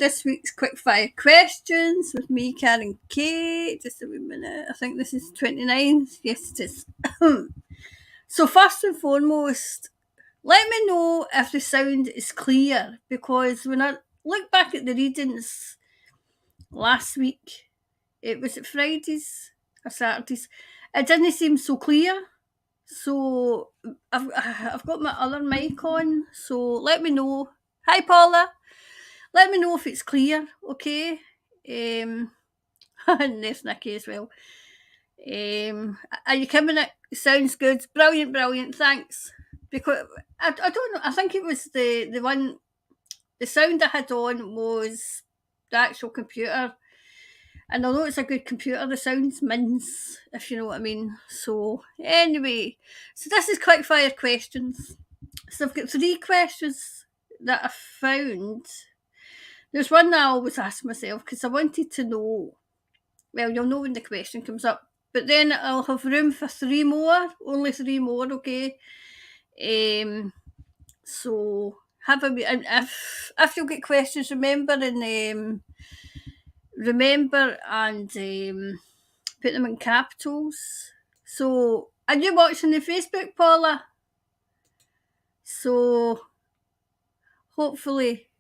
this week's quickfire questions with me, Karen Kate. Just a wee minute. I think this is 29th. Yes, it is. So first and foremost, let me know if the sound is clear, because when I look back at the readings last week, it was at Fridays or Saturdays, it didn't seem so clear. So I've got my other mic on, so let me know. Hi Paula. Let me know if it's clear, okay? And there's Nikki as well. Are you coming? It sounds good. Brilliant, brilliant. Thanks. Because I don't know. I think it was the one. The sound I had on was the actual computer, and although it's a good computer, the sound's mince, if you know what I mean. So anyway, so this is quick fire questions. So I've got 3 questions that I found. There's one that I always ask myself because I wanted to know. Well, you'll know when the question comes up, but then I'll have room for 3 more. Only 3 more, okay? So have a and if you'll get questions, remember and put them in capitals. So are you watching the Facebook, Paula? So hopefully,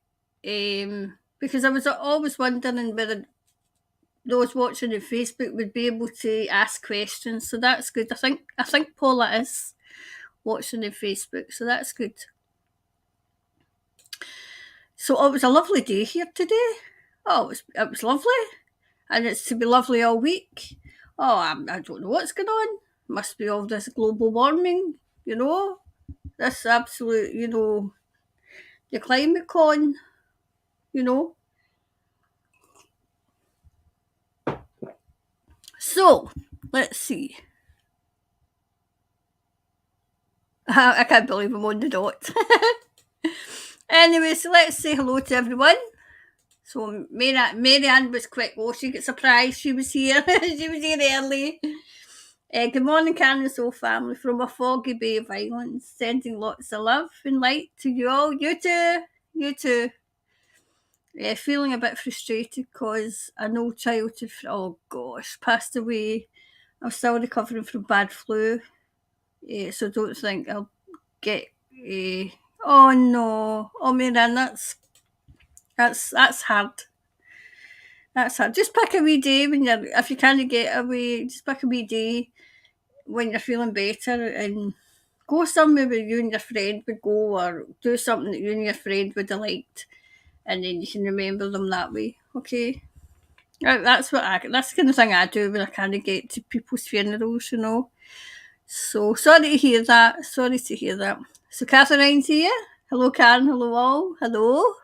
because I was always wondering whether those watching on Facebook would be able to ask questions. So that's good. I think Paula is watching on Facebook, so that's good. So it was a lovely day here today. Oh, it was lovely, and it's to be lovely all week. Oh, I don't know what's going on. Must be all this global warming, you know. This absolute, the climate con, you know. So let's see. I can't believe I'm on the dot. Anyway, so let's say hello to everyone. So Marianne was quick. Oh, she got surprised. She was here. She was here early. Good morning, Karen and Soul family from a foggy Bay of Islands. Sending lots of love and light to you all. You too. You too. Feeling a bit frustrated because an old child, passed away. I'm still recovering from bad flu. So don't think I'll get. Oh no. Oh, Marianne, that's hard. That's hard. Just pick a wee day if you can't get away, just pick a wee day when you're feeling better and go somewhere where you and your friend would go, or do something that you and your friend would have liked, and then you can remember them that way, okay? That's the kind of thing I do when I can't get to people's funerals, So sorry to hear that. So Catherine's here. Hello, Karen. Hello, all. Hello.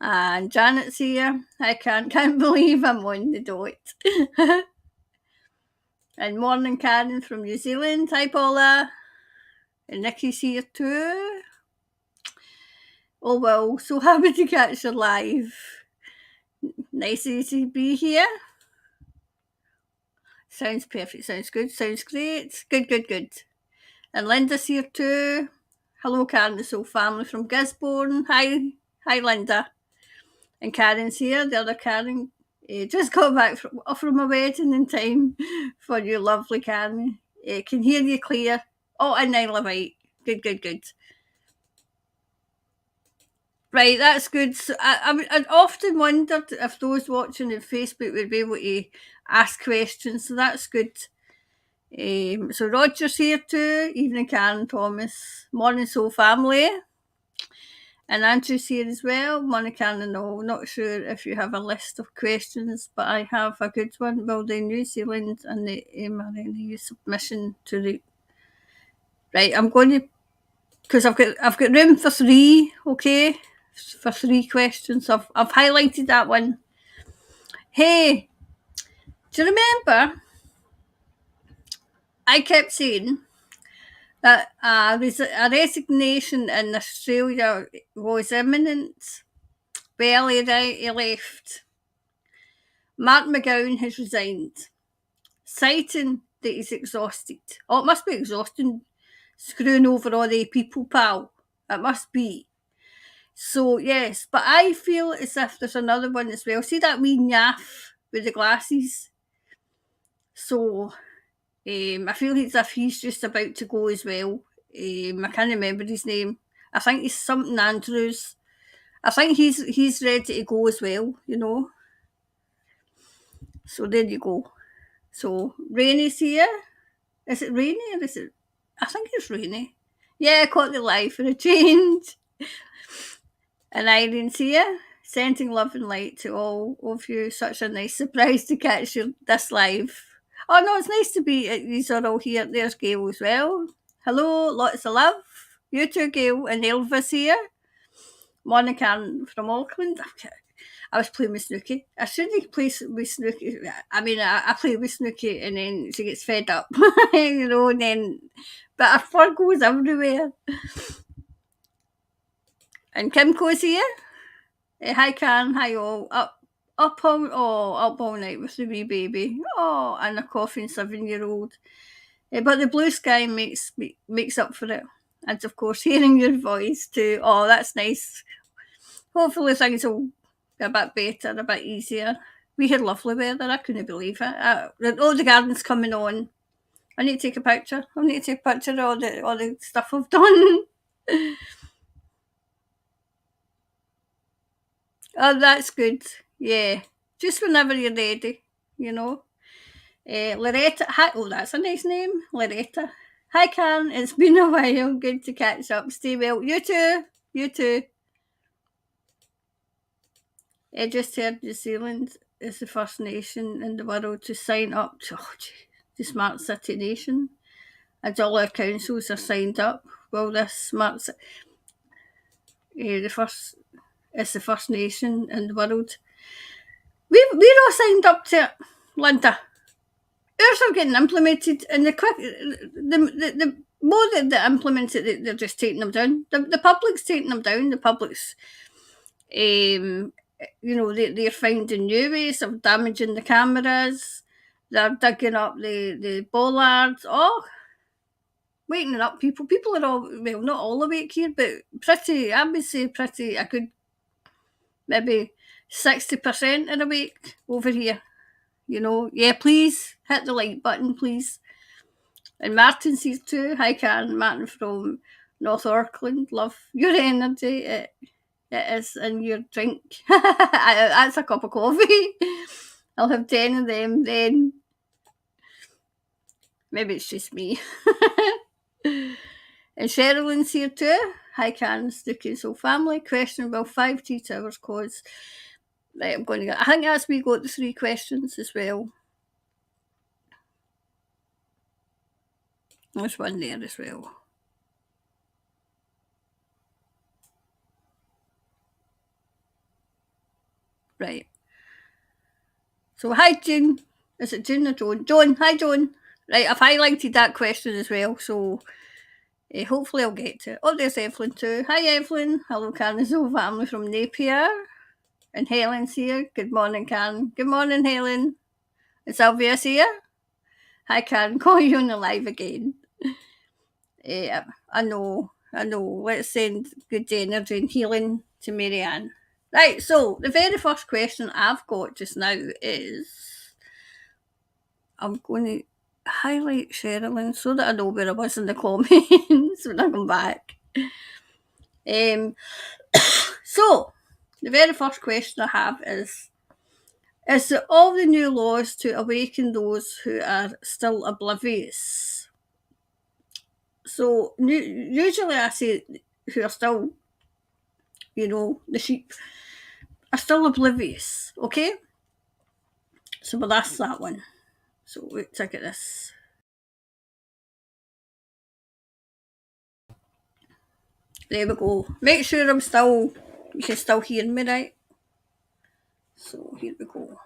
And Janet's here. I can't believe I'm on the dot. And morning, Karen from New Zealand. Hi, Paula. And Nikki's here too. Oh, well, so happy to catch you live. Nice to be here. Sounds perfect. Sounds good. Sounds great. Good. And Linda's here too. Hello, Karen, the Soul family from Gisborne. Hi, Linda. And Karen's here. The other Karen just got back from a wedding in time for you, lovely Karen. Can hear you clear. Oh, and Nyla White. Good. Right, that's good. So I often wondered if those watching on Facebook would be able to ask questions, so that's good. So Roger's here too. Evening, Karen, Thomas. Morning, Soul family. And Andrew's here as well. Morning, Karen and all. Not sure if you have a list of questions, but I have a good one. Will the New Zealand and the mRNA submission to the... Right, I'm going to... Because I've got room for 3, okay? For 3 questions. I've highlighted that one. Hey, do you remember I kept saying that a resignation in Australia was imminent? Well, he left. Mark McGowan has resigned, citing that he's exhausted. Oh, it must be exhausting screwing over all the people, pal. It must be. So, yes, but I feel as if there's another one as well. See that wee naff with the glasses? So, I feel as if he's just about to go as well. I can't remember his name. I think he's something Andrews. I think he's ready to go as well, you know. So there you go. So Rainy's here. Is it Rainy or is it? I think it's Rainy. Yeah, I caught the live for a change. And Irene's here, sending love and light to all of you. Such a nice surprise to catch you this live. Oh no, it's nice to be. These are all here. There's Gail as well. Hello, lots of love. You too, Gail, and Elvis here. Monica from Auckland. I was playing with Snooky. I shouldn't play with Snooky. I mean, I play with Snooky and then she gets fed up, you know, and then, but her fur goes everywhere. And Kimco's here. Hi, Karen. Hi, all. Up all night with the wee baby. Oh, and a coughing 7-year-old. But the blue sky makes up for it. And of course, hearing your voice too. Oh, that's nice. Hopefully things will be a bit better, a bit easier. We had lovely weather. I couldn't believe it. The garden's coming on. I need to take a picture. I need to take a picture of all the stuff I've done. Oh, that's good. Yeah. Just whenever you're ready, you know. Loretta. Hi. Oh, that's a nice name. Loretta. Hi, Karen. It's been a while. Good to catch up. Stay well. You too. You too. I just heard New Zealand is the first nation in the world to sign up to the Smart City Nation. And all our councils are signed up. Well, this Smart City, it's the first nation in the world. We're all signed up to it, Linda. Ours are getting implemented, and the more that they implement it, they're just taking them down. The public's taking them down. The public's, you know, they're finding new ways of damaging the cameras. They're digging up the bollards. Oh, waking up people. People are all, well, not all awake here, but pretty, I would say pretty, a good, maybe 60% are awake over here. You know, yeah, please hit the like button, please. And Martin's here too. Hi, Karen. Martin from North Auckland. Love your energy. It is in your drink. That's a cup of coffee. I'll have 10 of them then. Maybe it's just me. And Sherilyn's here too. Hi, Karen. Snooky Soul Family. Questionable 5G Towers cause. Right, I'm going to get. I think that's we got the 3 questions as well. There's one there as well. Right. So hi, June. Is it June or Joan? Joan. Hi, Joan. Right, I've highlighted that question as well, so hopefully I'll get to it. Oh, there's Evelyn too. Hi, Evelyn. Hello, Karen's whole family from Napier. And Helen's here. Good morning, Karen. Good morning, Helen. Is Sylvia's here? Hi, Karen. Call you on the live again. I know. Let's send good energy and healing to Marianne. Right, so the very first question I've got just now is, I'm going to highlight Sherilyn so that I know where I was in the comments when I come back. So, the very first question I have is it all the new laws to awaken those who are still oblivious? So, usually I say who are still, you know, the sheep are still oblivious, okay? So we'll ask that one. So let's look at this. There we go. Make sure you can still hear me, right? So here we go.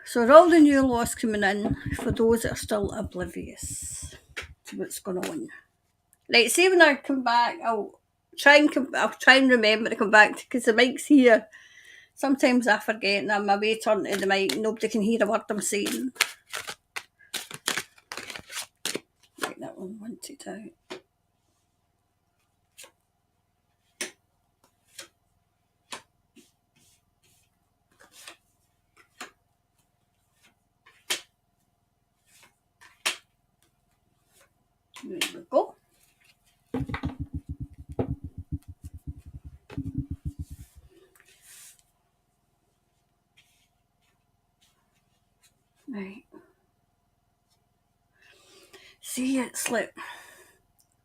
So all the new laws coming in for those that are still oblivious to what's going on. Right, see when I come back, I'll try and remember to come back because the mic's here. Sometimes I forget and I'm away turning to the mic. Nobody can hear a word I'm saying. Right, that one wanted out. see, it's like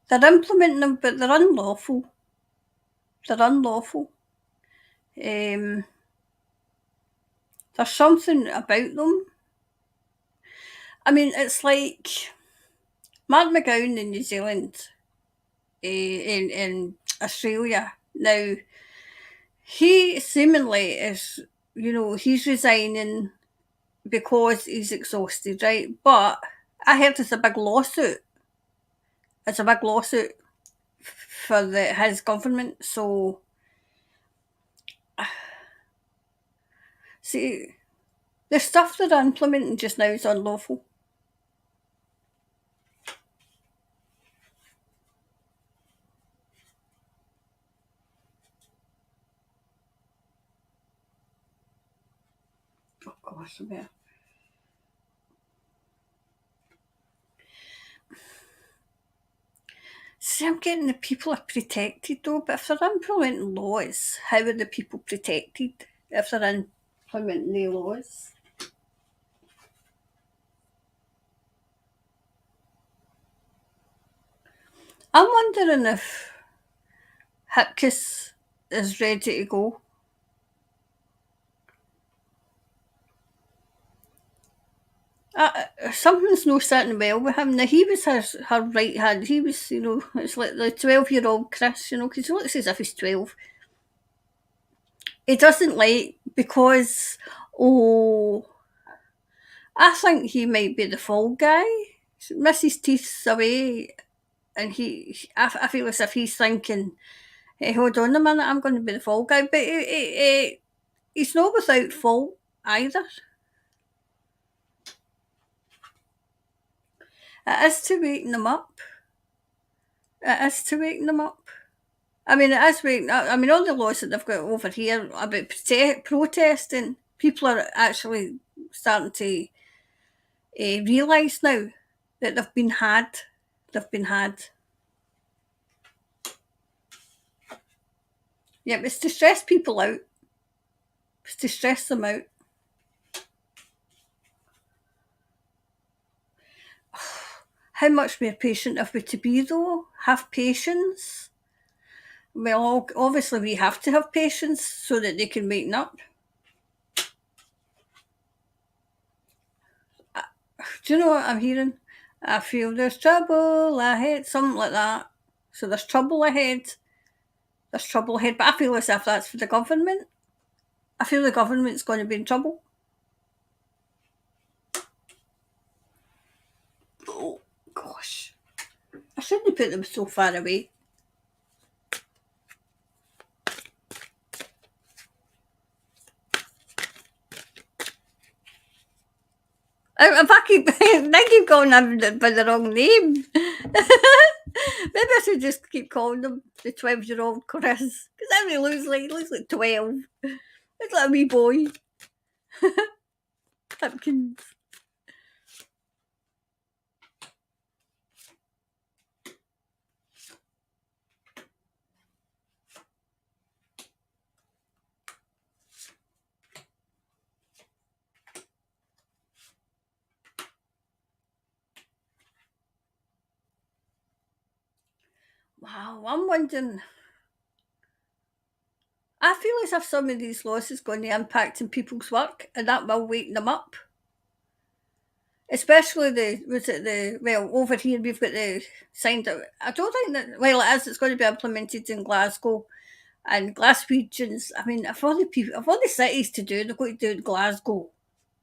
they're implementing them, but they're unlawful. They're unlawful. There's something about them. I mean, it's like Mark McGowan in New Zealand, in Australia. Now, he seemingly is, he's resigning because he's exhausted, right? But I heard it's a big lawsuit. It's a big lawsuit for his government. So, see, the stuff that they're implementing just now is unlawful. Oh gosh, I better. See, I'm getting the people are protected though, but if they're implementing laws, how are the people protected if they're implementing the laws? I'm wondering if Hipkiss is ready to go. Something's no sitting well with him. Now, he was her right hand. He was, it's like the 12-year-old Chris, because he looks as if he's 12. He doesn't like, because, oh, I think he might be the fall guy. Mrs. Teeth's away, and I feel as if he's thinking, hey, hold on a minute, I'm going to be the fall guy. But he's not without fault either. It is to waken them up. It is to waken them up. I mean, it is waking up. I mean, all the laws that they've got over here about protesting, people are actually starting to realise now that they've been had. They've been had. Yeah, it's to stress people out. It's to stress them out. How much more patient have we to be, though? Have patience. Well, obviously we have to have patience so that they can waken up. Do you know what I'm hearing? I feel there's trouble ahead, something like that. So there's trouble ahead. There's trouble ahead. But I feel as if that's for the government. I feel the government's going to be in trouble. Oh, gosh. I shouldn't put them so far away. If I keep calling them by the wrong name. Maybe I should just keep calling them the 12-year-old Chris. Because then he looks like 12. It's like a wee boy. Hipkins. Wow, I'm wondering. I feel as if some of these laws is going to impact on people's work, and that will wake them up. Especially over here we've got the signed. I don't think that, well, it is. It's going to be implemented in Glasgow and Glaswegians. I mean, if all the cities to do, they're going to do it in Glasgow.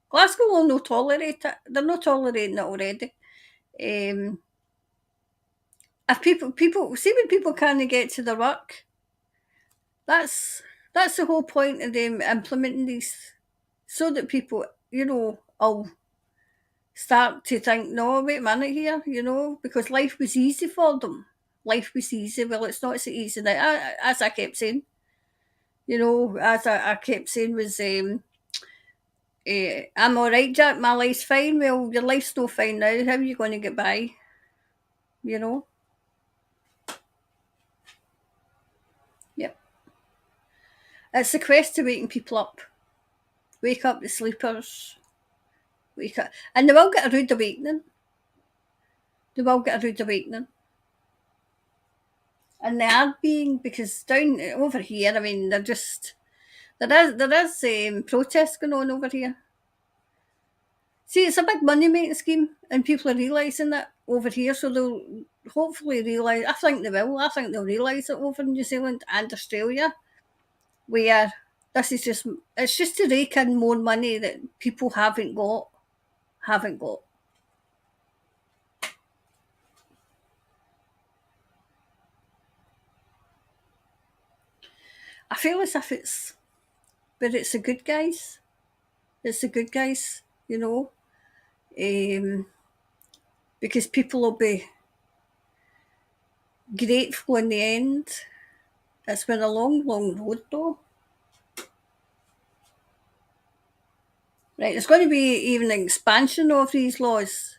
Glasgow will not tolerate it. They're not tolerating it already. If people see when people can't get to their work, that's the whole point of them implementing these, so that people, will start to think, no, wait a minute here, because life was easy for them. Life was easy. Well, it's not so easy now. As I kept saying, as I kept saying was, I'm all right, Jack. My life's fine. Well, your life's no fine now. How are you going to get by? Yep. It's the quest to waking people up. Wake up the sleepers. Wake up. And they will get a rude awakening. They will get a rude awakening. And they are being, because down over here, I mean, they're just, there is protests going on over here. See, it's a big money making scheme, and people are realising that over here, so they'll hopefully realise. I think they will. I think they'll realise it over in New Zealand and Australia, where this is just, it's just to rake in more money that people haven't got. I feel as if but it's the good guys. It's the good guys, because people will be grateful in the end. It's been a long, long road though. Right, there's going to be even an expansion of these laws,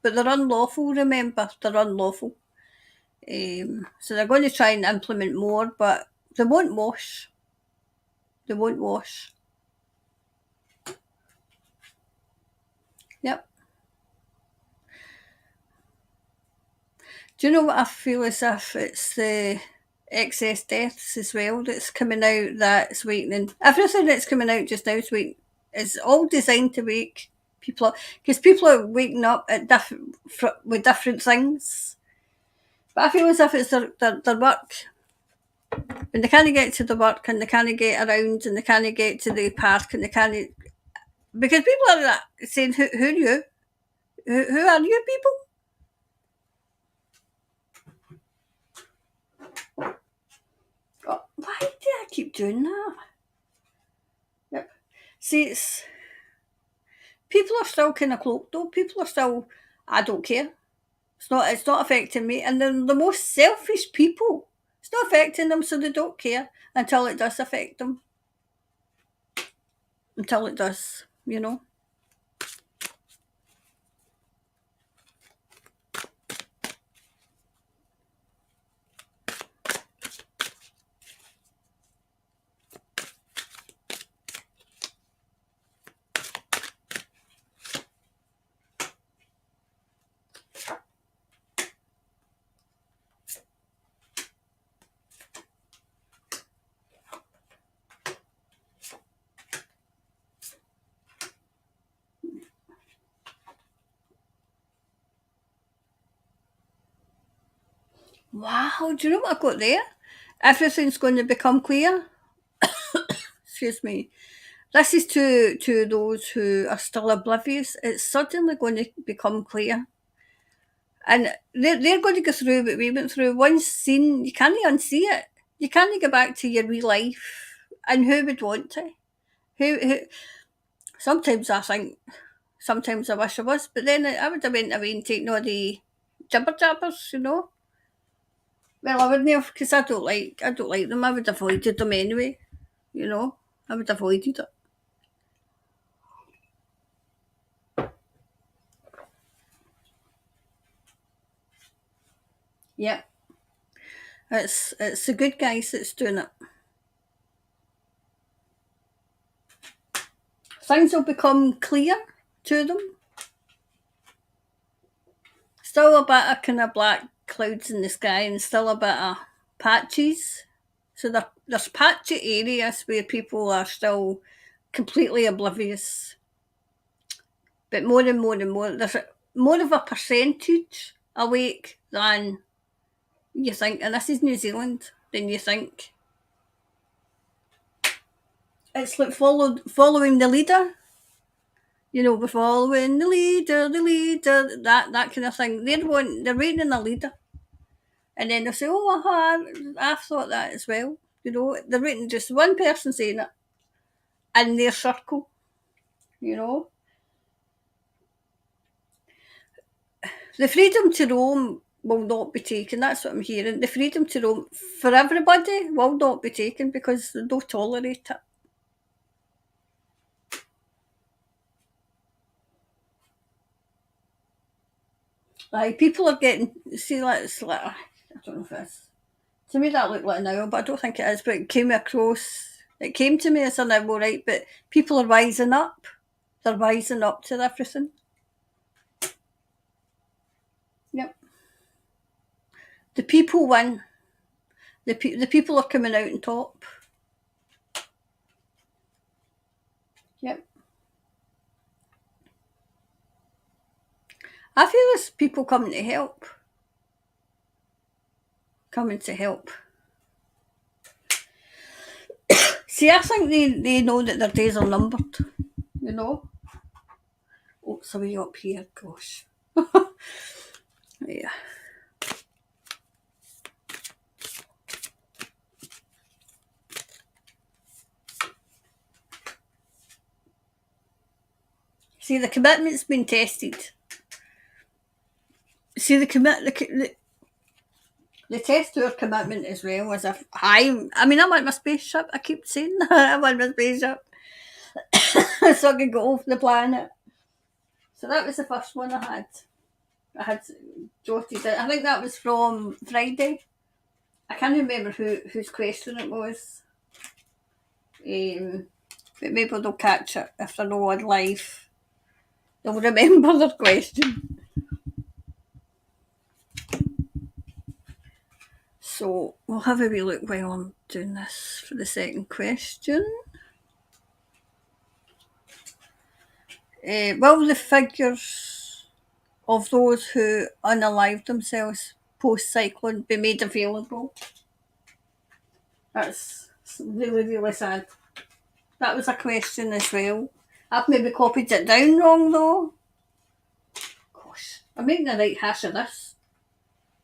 but they're unlawful, remember, they're unlawful. So they're going to try and implement more, but they won't wash. They won't wash. Yep. Do you know what I feel as if it's the excess deaths as well that's coming out that's weakening? Everything that's coming out just now is all designed to wake people up, because people are waking up at with different things. But I feel as if it's their work. When they can't get to the work and they can't get around and they can't get to the park and they can't, because people are saying, who are you? Who are you people? Oh, why do I keep doing that? Yep. See, people are still kind of cloaked though. People are still, I don't care. It's not affecting me. And they're the most selfish people. It's not affecting them, so they don't care until it does affect them. Until it does, Wow, do you know what I got there? Everything's going to become clear. Excuse me. This is to those who are still oblivious. It's suddenly going to become clear. And they're going to go through what we went through. Once seen, you can't unsee it. You can't go back to your real life. And who would want to? Who sometimes I think, sometimes I wish I was, but then I would have went away and taken all the jibber jabbers, Well, I wouldn't have, because I don't like them. I would have avoided them anyway, I would have avoided it. Yeah, it's the good guys that's doing it. Things will become clear to them. Still a bit of kind of black clouds in the sky, and still a bit of patches. So there's patchy areas where people are still completely oblivious. But more and more and more, there's more of a percentage awake than you think. And this is New Zealand, than you think. It's like following the leader. We're following the leader, that kind of thing. They're waiting on the leader. And then they'll say, oh, I've thought that as well. They're waiting just one person saying it in their circle, you know. The freedom to roam will not be taken. That's what I'm hearing. The freedom to roam for everybody will not be taken because they don't tolerate it. Like, people are getting, see, it's like, I don't know if it's, to me that looked like an owl, but I don't think it is, but it came to me as an owl, right, but people are rising up. They're rising up to everything. Yep. The people win. The people are coming out on top. Yep. I feel there's people coming to help. Coming to help. See, I think they know that their days are numbered. You know? Oh, somebody up here, gosh. Yeah. See, the commitment's been tested. See, the test our commitment as well as if I mean, I want my spaceship. I keep saying that. I want my spaceship. So I can go off the planet. So that was the first one I had. I had jotted it. I think that was from Friday. I can't remember whose question it was. But maybe they'll catch it if they're not on live. They'll remember their question. So we'll have a wee look while I'm doing this for the second question. Will the figures of those who unalived themselves post-cyclone be made available? That's really, really sad. That was a question as well. I've maybe copied it down wrong though. Gosh, I'm making the right hash of this.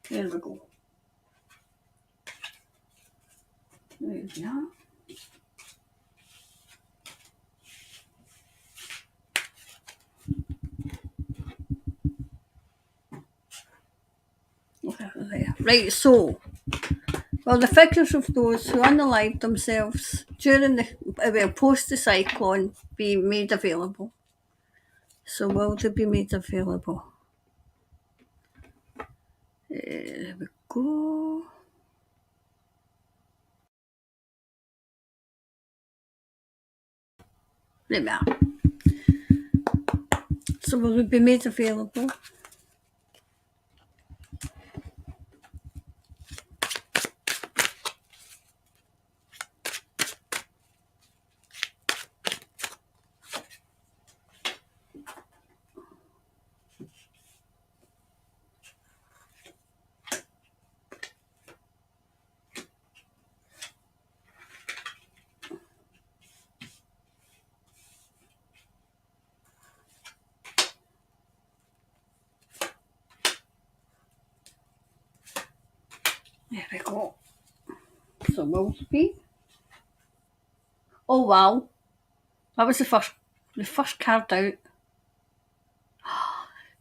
There we go. There we are. There. Right, so, well, the figures of those who unalived themselves during post the cyclone be made available. So, will they be made available? There we go. There we are. So, will they be made available? There we go. So, will they be? Oh wow, that was the first card out.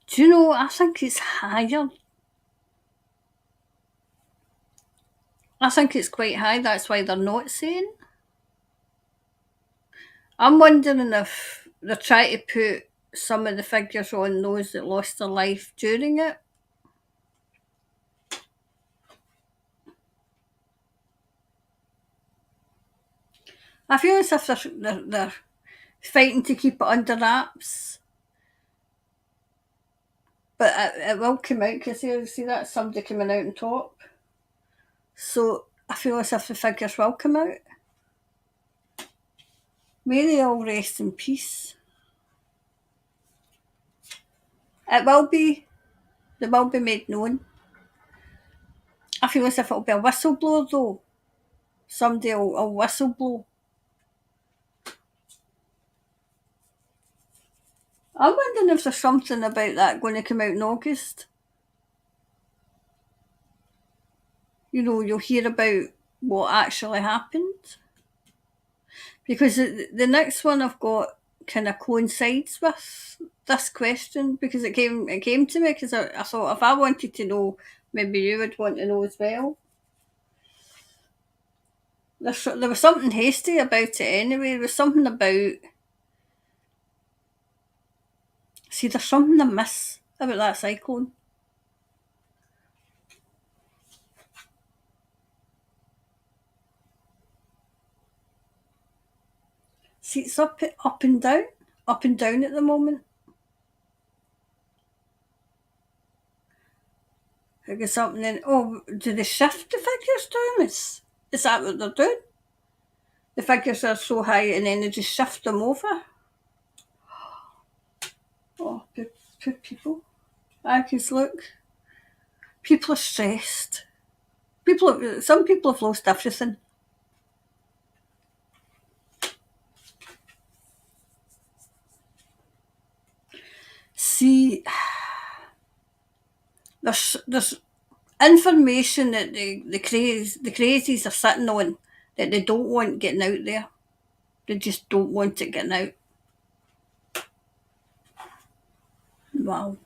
Do you know, I think it's higher. I think it's quite high, that's why they're not saying. I'm wondering if they're trying to put some of the figures on those that lost their life during it. I feel as if they're fighting to keep it under wraps. But it will come out because you see that's somebody coming out on top. So I feel as if the figures will come out. May they all rest in peace. They will be made known. I feel as if it'll be a whistleblower though. Somebody will whistleblow. I'm wondering if there's something about that going to come out in August. You know, you'll hear about what actually happened. Because the next one I've got kind of coincides with this question because it came to me because I thought if I wanted to know, maybe you would want to know as well. There was something hasty about it anyway. There was something about. See, there's something I miss about that cyclone. See, it's up and down at the moment. figure something in. Oh, do they shift the figures, Thomas? Is that what they're doing? The figures are so high and then they just shift them over. Oh, poor people. Because look, people are stressed. Some people have lost everything. See, there's information that the crazies are sitting on that they don't want getting out there. They just don't want it getting out. Wow.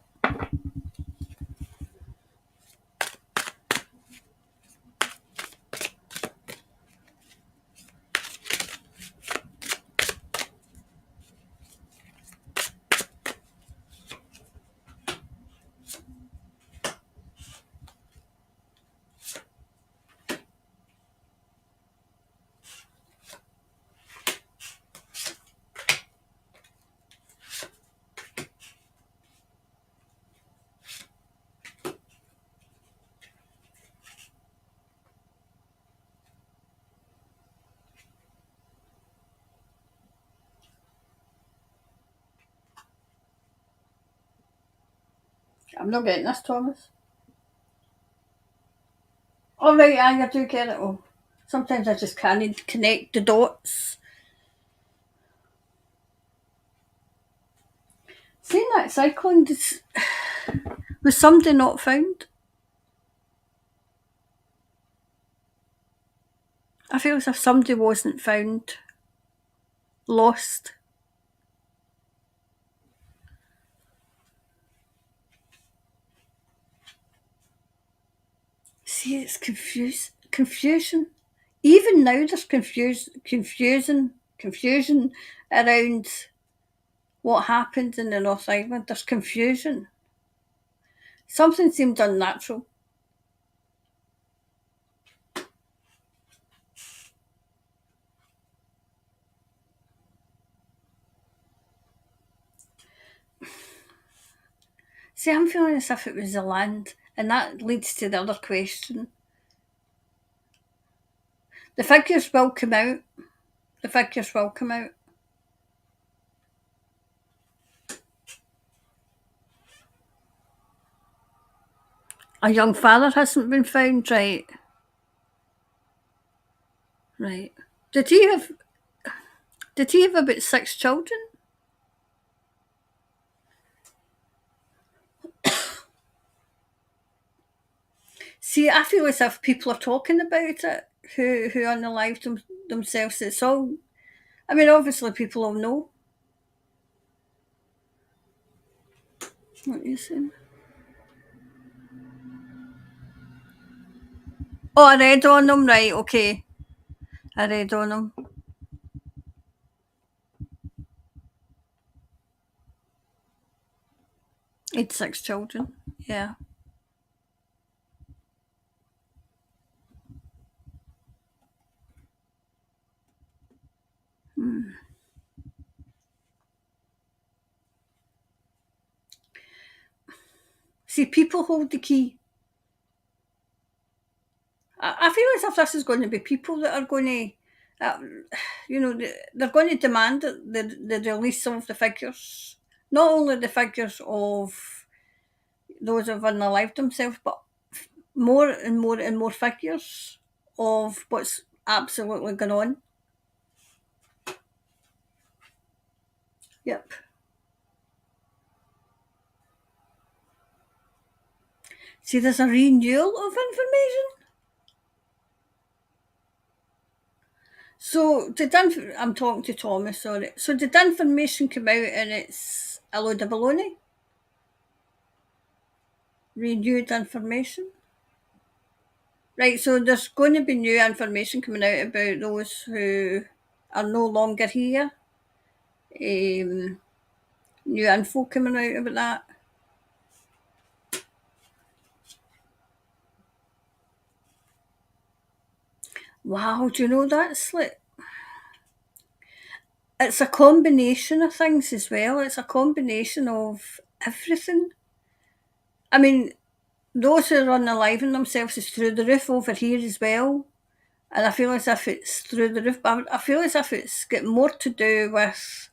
I'm not getting this, Thomas. All right, I do get it. Oh, sometimes I just can't connect the dots. Seeing that cycling was somebody not found? I feel as if somebody wasn't found, lost. See, it's confusion. Even now, there's confusion around what happened in the North Island. There's confusion. Something seemed unnatural. See, I'm feeling as if it was the land, and that leads to the other question. The figures will come out. The figures will come out. A young father hasn't been found, right? Right. Did he have about 6 children? See, I feel as if people are talking about it who unalived themselves. It's all. I mean, obviously, people will know. What are you saying? Oh, I read on them, right? Okay, I read on them. He had 6 children. Yeah. Hmm. See, people hold the key. I feel as if this is going to be people that are going to, they're going to demand the release of the figures. Not only the figures of those who have unalived themselves, but more and more and more figures of what's absolutely going on. Yep. See, there's a renewal of information. So I'm talking to Thomas, sorry. So did information come out and it's a load of baloney? Renewed information? Right, so there's going to be new information coming out about those who are no longer here. New info coming out about that. Wow, do you know that's like it's a combination of things as well. It's a combination of everything. I mean, those who are unaliving themselves is through the roof over here as well. And I feel as if it's through the roof, but I feel as if it's got more to do with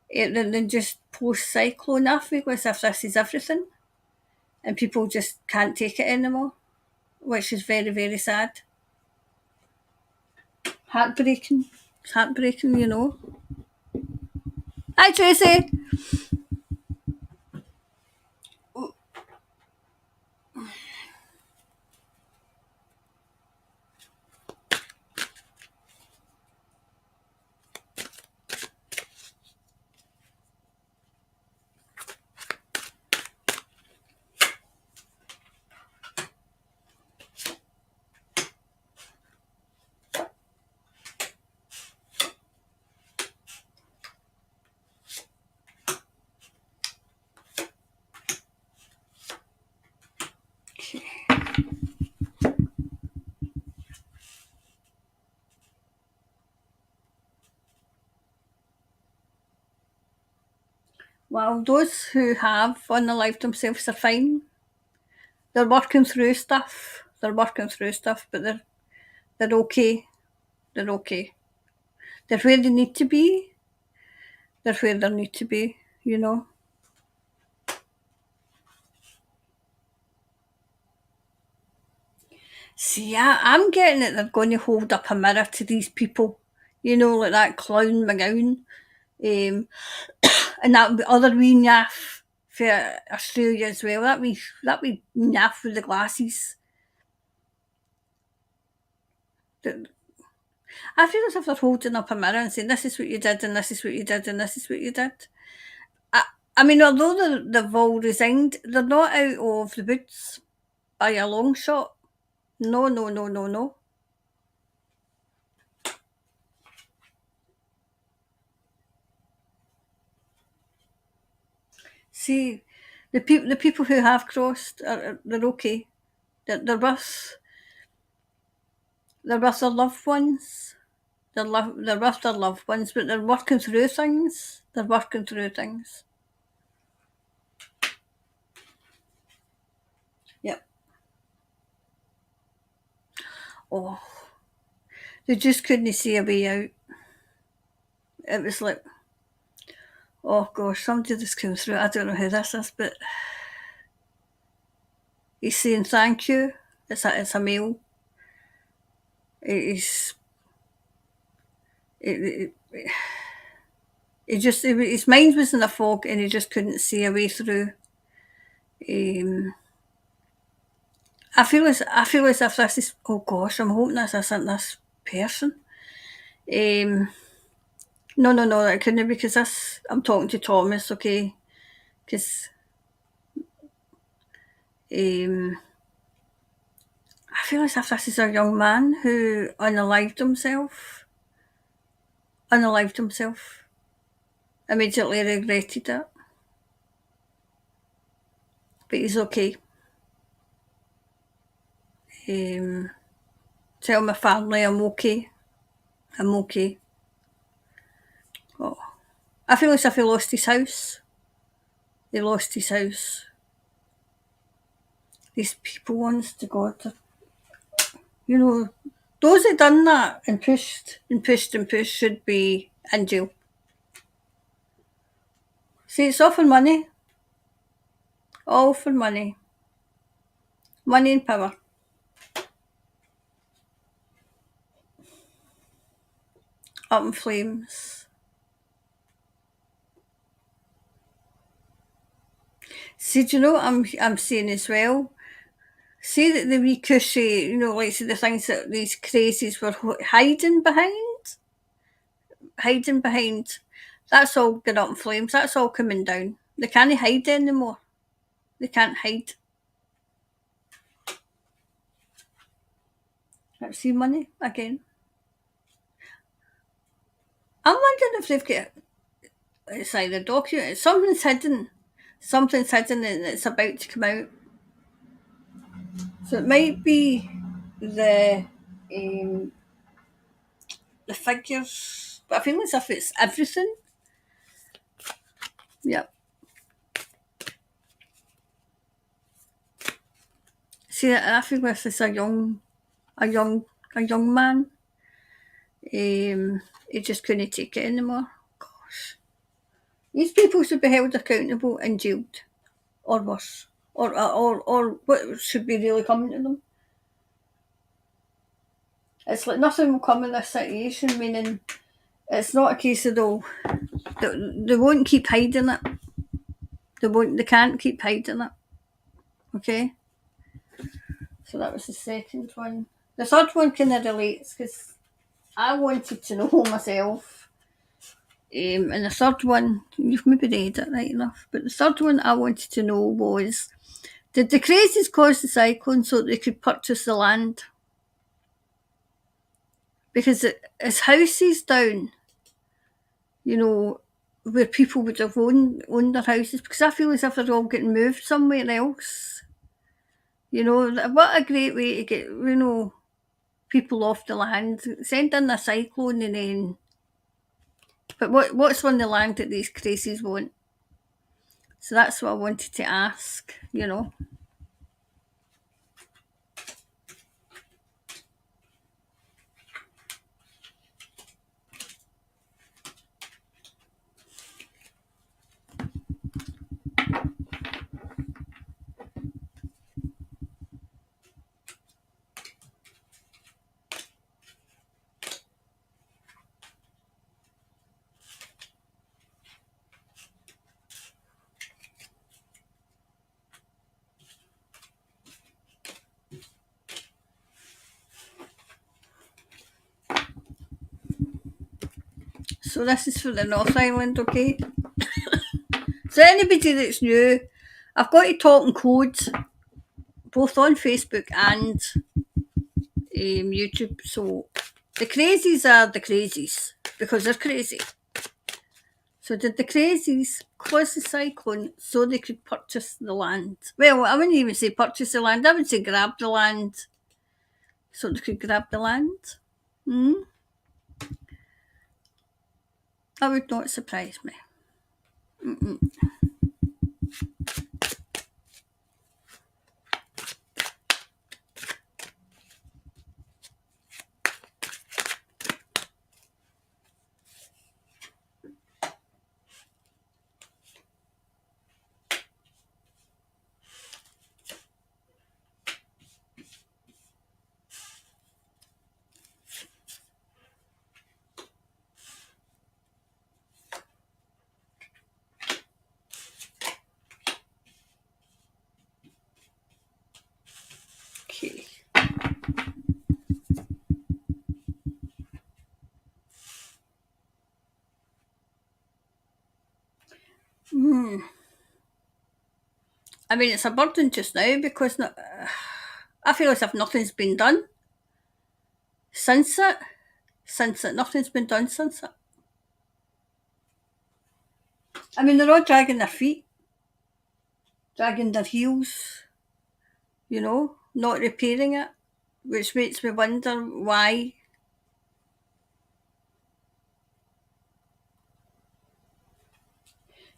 it than just post-cyclone. I feel as if this is everything and people just can't take it anymore, which is very, very sad. Heartbreaking. It's heartbreaking, you know. Hi, Tracy. Well, those who have unalived themselves are fine. They're working through stuff. But they're okay. They're okay. They're where they need to be. They're where they need to be, you know. See, I'm getting it. They're going to hold up a mirror to these people, you know, like that clown McGowan, and that other wee naff for Australia as well. That wee naff with the glasses. I feel as if they're holding up a mirror and saying, "This is what you did, and this is what you did, and this is what you did." I mean, although they've all resigned, they're not out of the woods by a long shot. No, no, no, no, no. See, the people who have crossed they're okay. They're with their loved ones. They're with their loved ones, but they're working through things. They're working through things. Yep. Oh, they just couldn't see a way out. It was like, oh gosh, somebody just came through. I don't know who this is, but he's saying thank you. It's a male. He's he just his mind was in a fog and he just couldn't see a way through. I feel as if this is, oh gosh, I'm hoping this isn't this person. No, no, no, that couldn't, because this I'm talking to Thomas, okay? Because I feel as if this is a young man who unalived himself. Unalived himself. Immediately regretted it. But he's okay. Tell my family I'm okay. I'm okay. Oh. I feel as if he lost his house. He lost his house. These people, honest to God, you know, those that done that and pushed and pushed and pushed should be in jail. See, it's all for money. All for money. Money and power. Up in flames. See, do you know what I'm saying as well? See that the wee cushy, you know, like the things that these crazies were hiding behind? Hiding behind. That's all going up in flames. That's all coming down. They can't hide anymore. They can't hide. Let's see money again. I'm wondering if they've got, it's either document, something's hidden. Something's hidden and it's about to come out. So it might be um, the figures, but I feel as if it's everything. Yep. See, I feel this is a young man. He just couldn't take it anymore. Gosh. These people should be held accountable and jailed, or worse. Or what should be really coming to them. It's like nothing will come in this situation, meaning it's not a case of they won't keep hiding it. They can't keep hiding it. Okay? So that was the second one. The third one kind of relates because I wanted to know myself. And the third one, you've maybe read it right enough, but the third one I wanted to know was, did the crazies cause the cyclone so that they could purchase the land? Because it's houses down, where people would have owned their houses, because I feel as if they're all getting moved somewhere else. What a great way to get, people off the land. Send in a cyclone and then... But what's on the land that these crazies want? So that's what I wanted to ask, So this is for the North Island, okay? So anybody that's new, I've got to talk in codes, both on Facebook and YouTube. So the crazies are the crazies, because they're crazy. So did the crazies cause the cyclone so they could purchase the land? Well, I wouldn't even say purchase the land, I would say grab the land. So they could grab the land. That would not surprise me. Okay. I mean, it's a burden just now because I feel as if nothing's been done since it. Nothing's been done since it. I mean, they're all dragging their feet, dragging their heels, not repairing it, which makes me wonder why.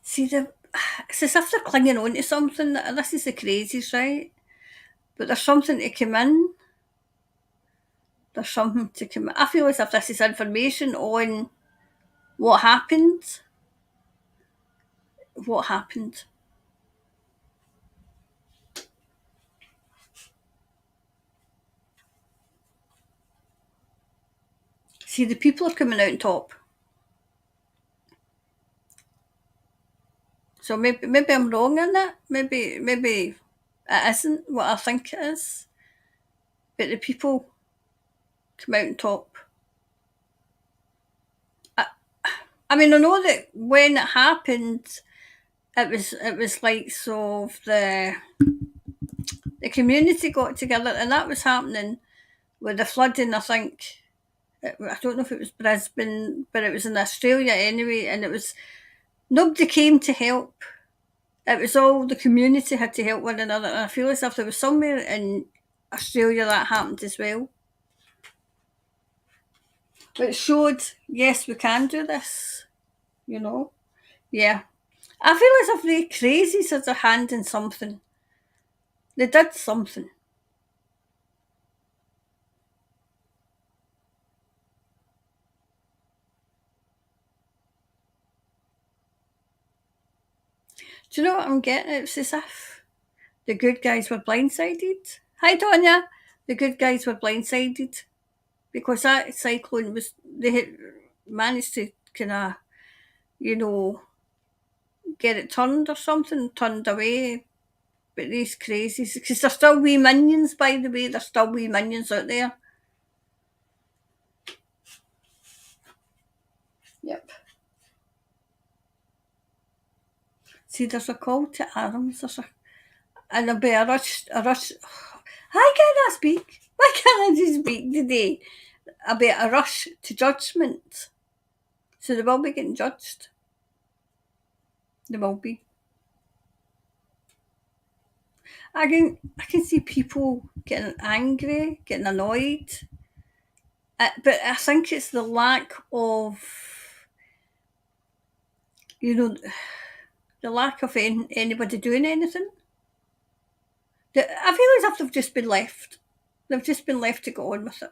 See, it's as if they're clinging on to something. This is the crazies, right? But there's something to come in. There's something to come in. I feel as if this is information on what happened. What happened. See, the people are coming out on top. So maybe I'm wrong in that. Maybe it isn't what I think it is. But the people come out on top. I mean, I know that when it happened, it was like the community got together, and that was happening with the flooding. I think I don't know if it was Brisbane, but it was in Australia anyway, and it was nobody came to help. It was all the community had to help one another, and I feel as if there was somewhere in Australia that happened as well. It showed, yes, we can do this, Yeah. I feel as if the crazies had their hand in something. They did something. Do you know what I'm getting? It's as if the good guys were blindsided. Hi, Tonya. The good guys were blindsided because that cyclone was, they had managed to kind of, you know, get it turned or something, turned away. But these crazies, because they're still wee minions, by the way, they're still wee minions out there. Yep. See, there's a call to arms, and there'll be a rush. Why can't I speak? Why can't I just speak today? There'll be a rush to judgment. So they will be getting judged. They will be. I can see people getting angry, getting annoyed. But I think it's the lack of, you know, the lack of anybody doing anything. I feel as if they've just been left. They've just been left to go on with it.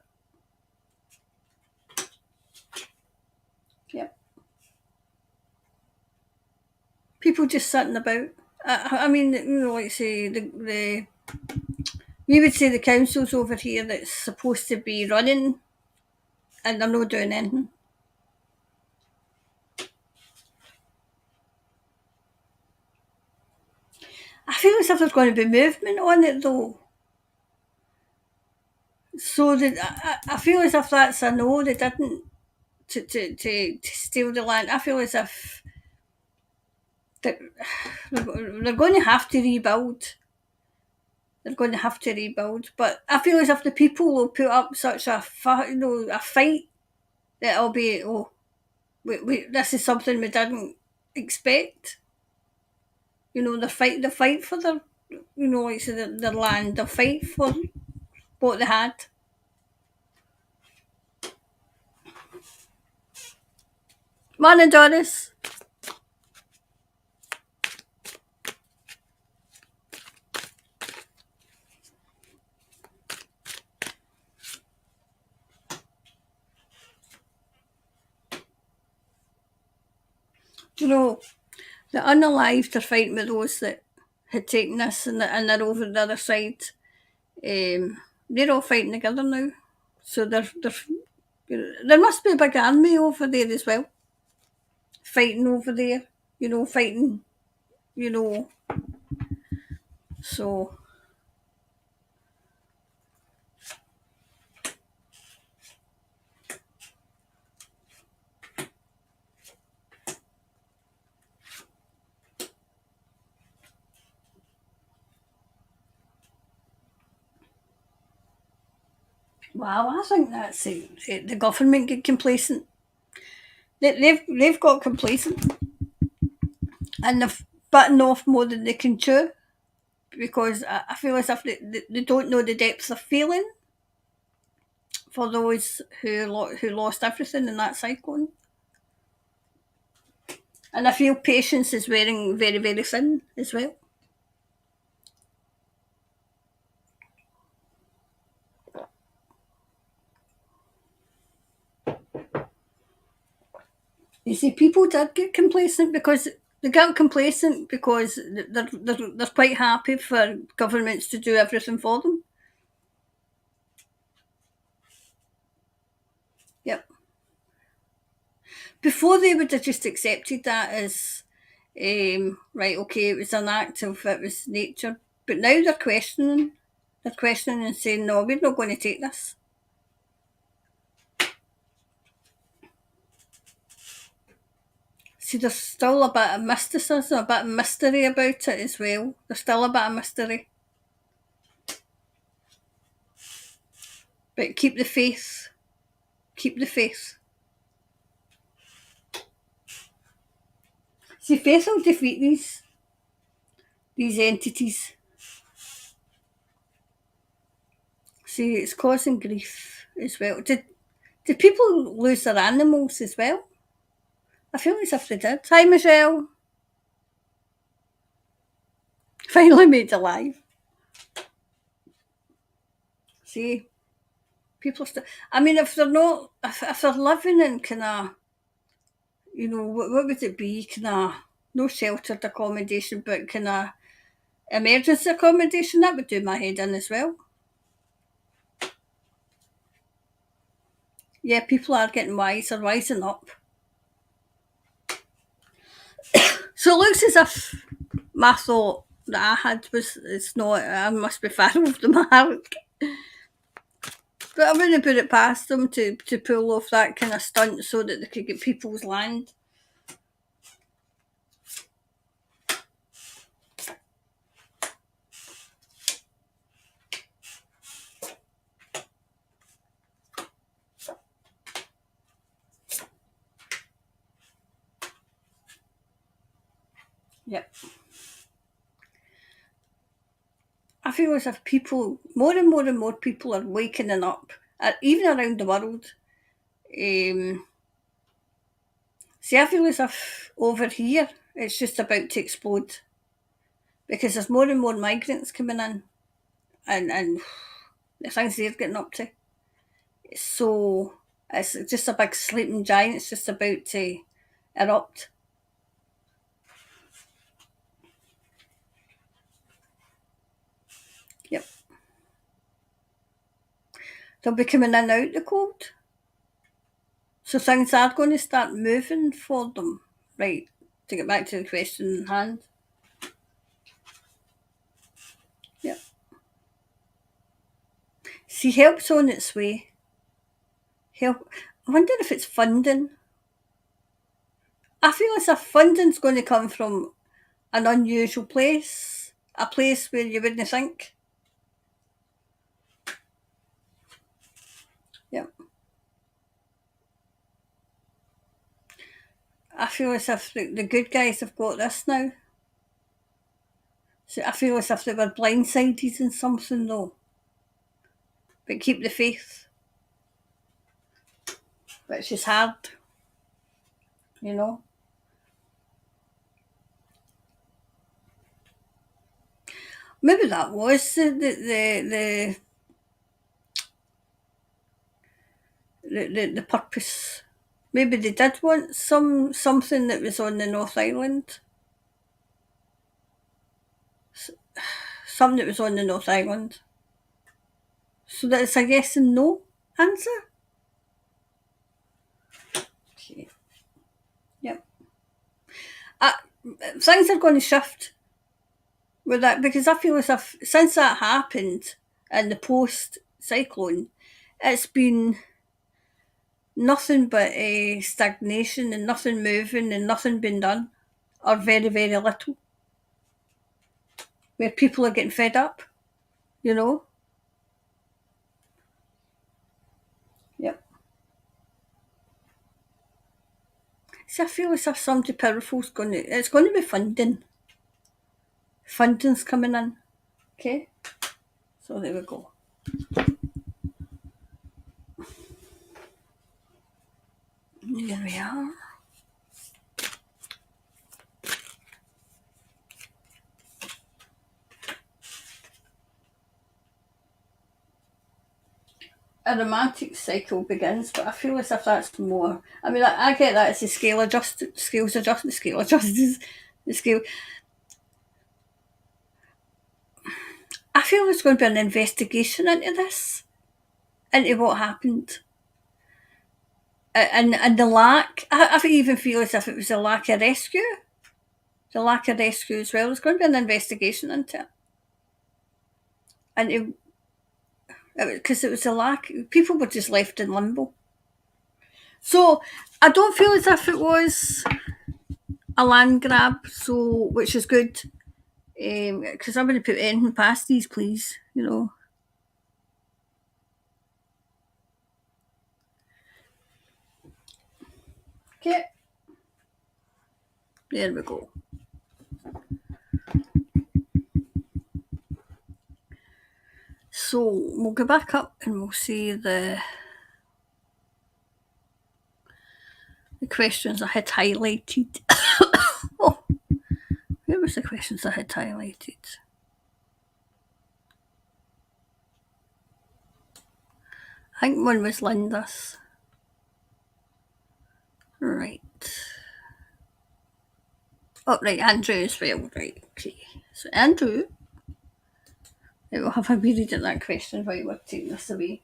Yep. People just sitting about. I mean, you know, like say the we would say the councils over here that's supposed to be running, and they're not doing anything. I feel as if there's going to be movement on it though. So I feel as if that's a no. They didn't to steal the land. I feel as if that they're going to have to rebuild. They're going to have to rebuild. But I feel as if the people will put up such a fight that it'll be this is something we didn't expect. You know, the fight for their, you know, like their land, the fight for what they had. Morning, Doris. Do you know, the unalived are fighting with those that had taken this and they're over the other side. They're all fighting together now. So there must be a big army over there as well. Fighting over there, you know, fighting, you know. So wow, I think that's it. The government get complacent. They've got complacent, and they've bitten off more than they can chew, because I feel as if they don't know the depths of feeling for those who lost everything in that cyclone. And I feel patience is wearing very, very thin as well. You see, people did get complacent because they got complacent because they're quite happy for governments to do everything for them. Yep. Before they would have just accepted that as right, okay, it was an act of, it was nature. But now they're questioning. They're questioning and saying, no, we're not going to take this. See, there's still a bit of mysticism, a bit of mystery about it as well. There's still a bit of mystery. But keep the faith. Keep the faith. See, faith will defeat these entities. See, it's causing grief as well. Did people lose their animals as well? I feel as if they did. Hi, Michelle. Finally made alive. See, people still. I mean, if they're not, if they're living in kind of, you know, what would it be? Kind of No sheltered accommodation, but kind of emergency accommodation, that would do my head in as well. Yeah, people are getting wiser, wising up. So it looks as if my thought that I had was it's not, I must be far off the mark. But I wouldn't put it past them to pull off that kind of stunt so that they could get people's land. Yep. I feel as if people, more and more and more people are waking up, even around the world. See, I feel as if over here it's just about to explode because there's more and more migrants coming in, and the things they're getting up to. So it's just a big sleeping giant. It's just about to erupt. Yep. They'll be coming in out the cold. So things are going to start moving for them. Right, to get back to the question in hand. Yep. See, help's on its way. Help. I wonder if it's funding. I feel as if funding's going to come from an unusual place, a place where you wouldn't think. Yep. I feel as if the good guys have got this now. So I feel as if they were blindsided in something though. But keep the faith. Which is hard. You know. Maybe that was the purpose. Maybe they did want something that was on the North Island. Something that was on the North Island. So that it's a yes and no answer. Okay. Yep. Things are going to shift with that because I feel as if since that happened in the post cyclone, it's been nothing but a stagnation and nothing moving and nothing being done, or very, very little. Where people are getting fed up, you know? Yep. See, I feel as if somebody powerful's it's going to be funding. Funding's coming in. Okay? So there we go. Here we are. A romantic cycle begins, but I feel as if that's more. I mean, I get that it's the scale adjusted, the scale adjusted, the scale. I feel there's going to be an investigation into this, into what happened. And the lack, I even feel as if it was a lack of rescue. The lack of rescue as well. There's going to be an investigation into it. And because it was a lack, people were just left in limbo. So I don't feel as if it was a land grab, so which is good. Because I'm going to put anything past these, please, you know. Okay. There we go. So we'll go back up and we'll see the questions I had highlighted. Oh, where was the questions I had highlighted? I think one was Linda's. Right. Oh, right, Andrew as well. Right, okay. So, Andrew, right, we'll have a wee read at that question while we're taking this away.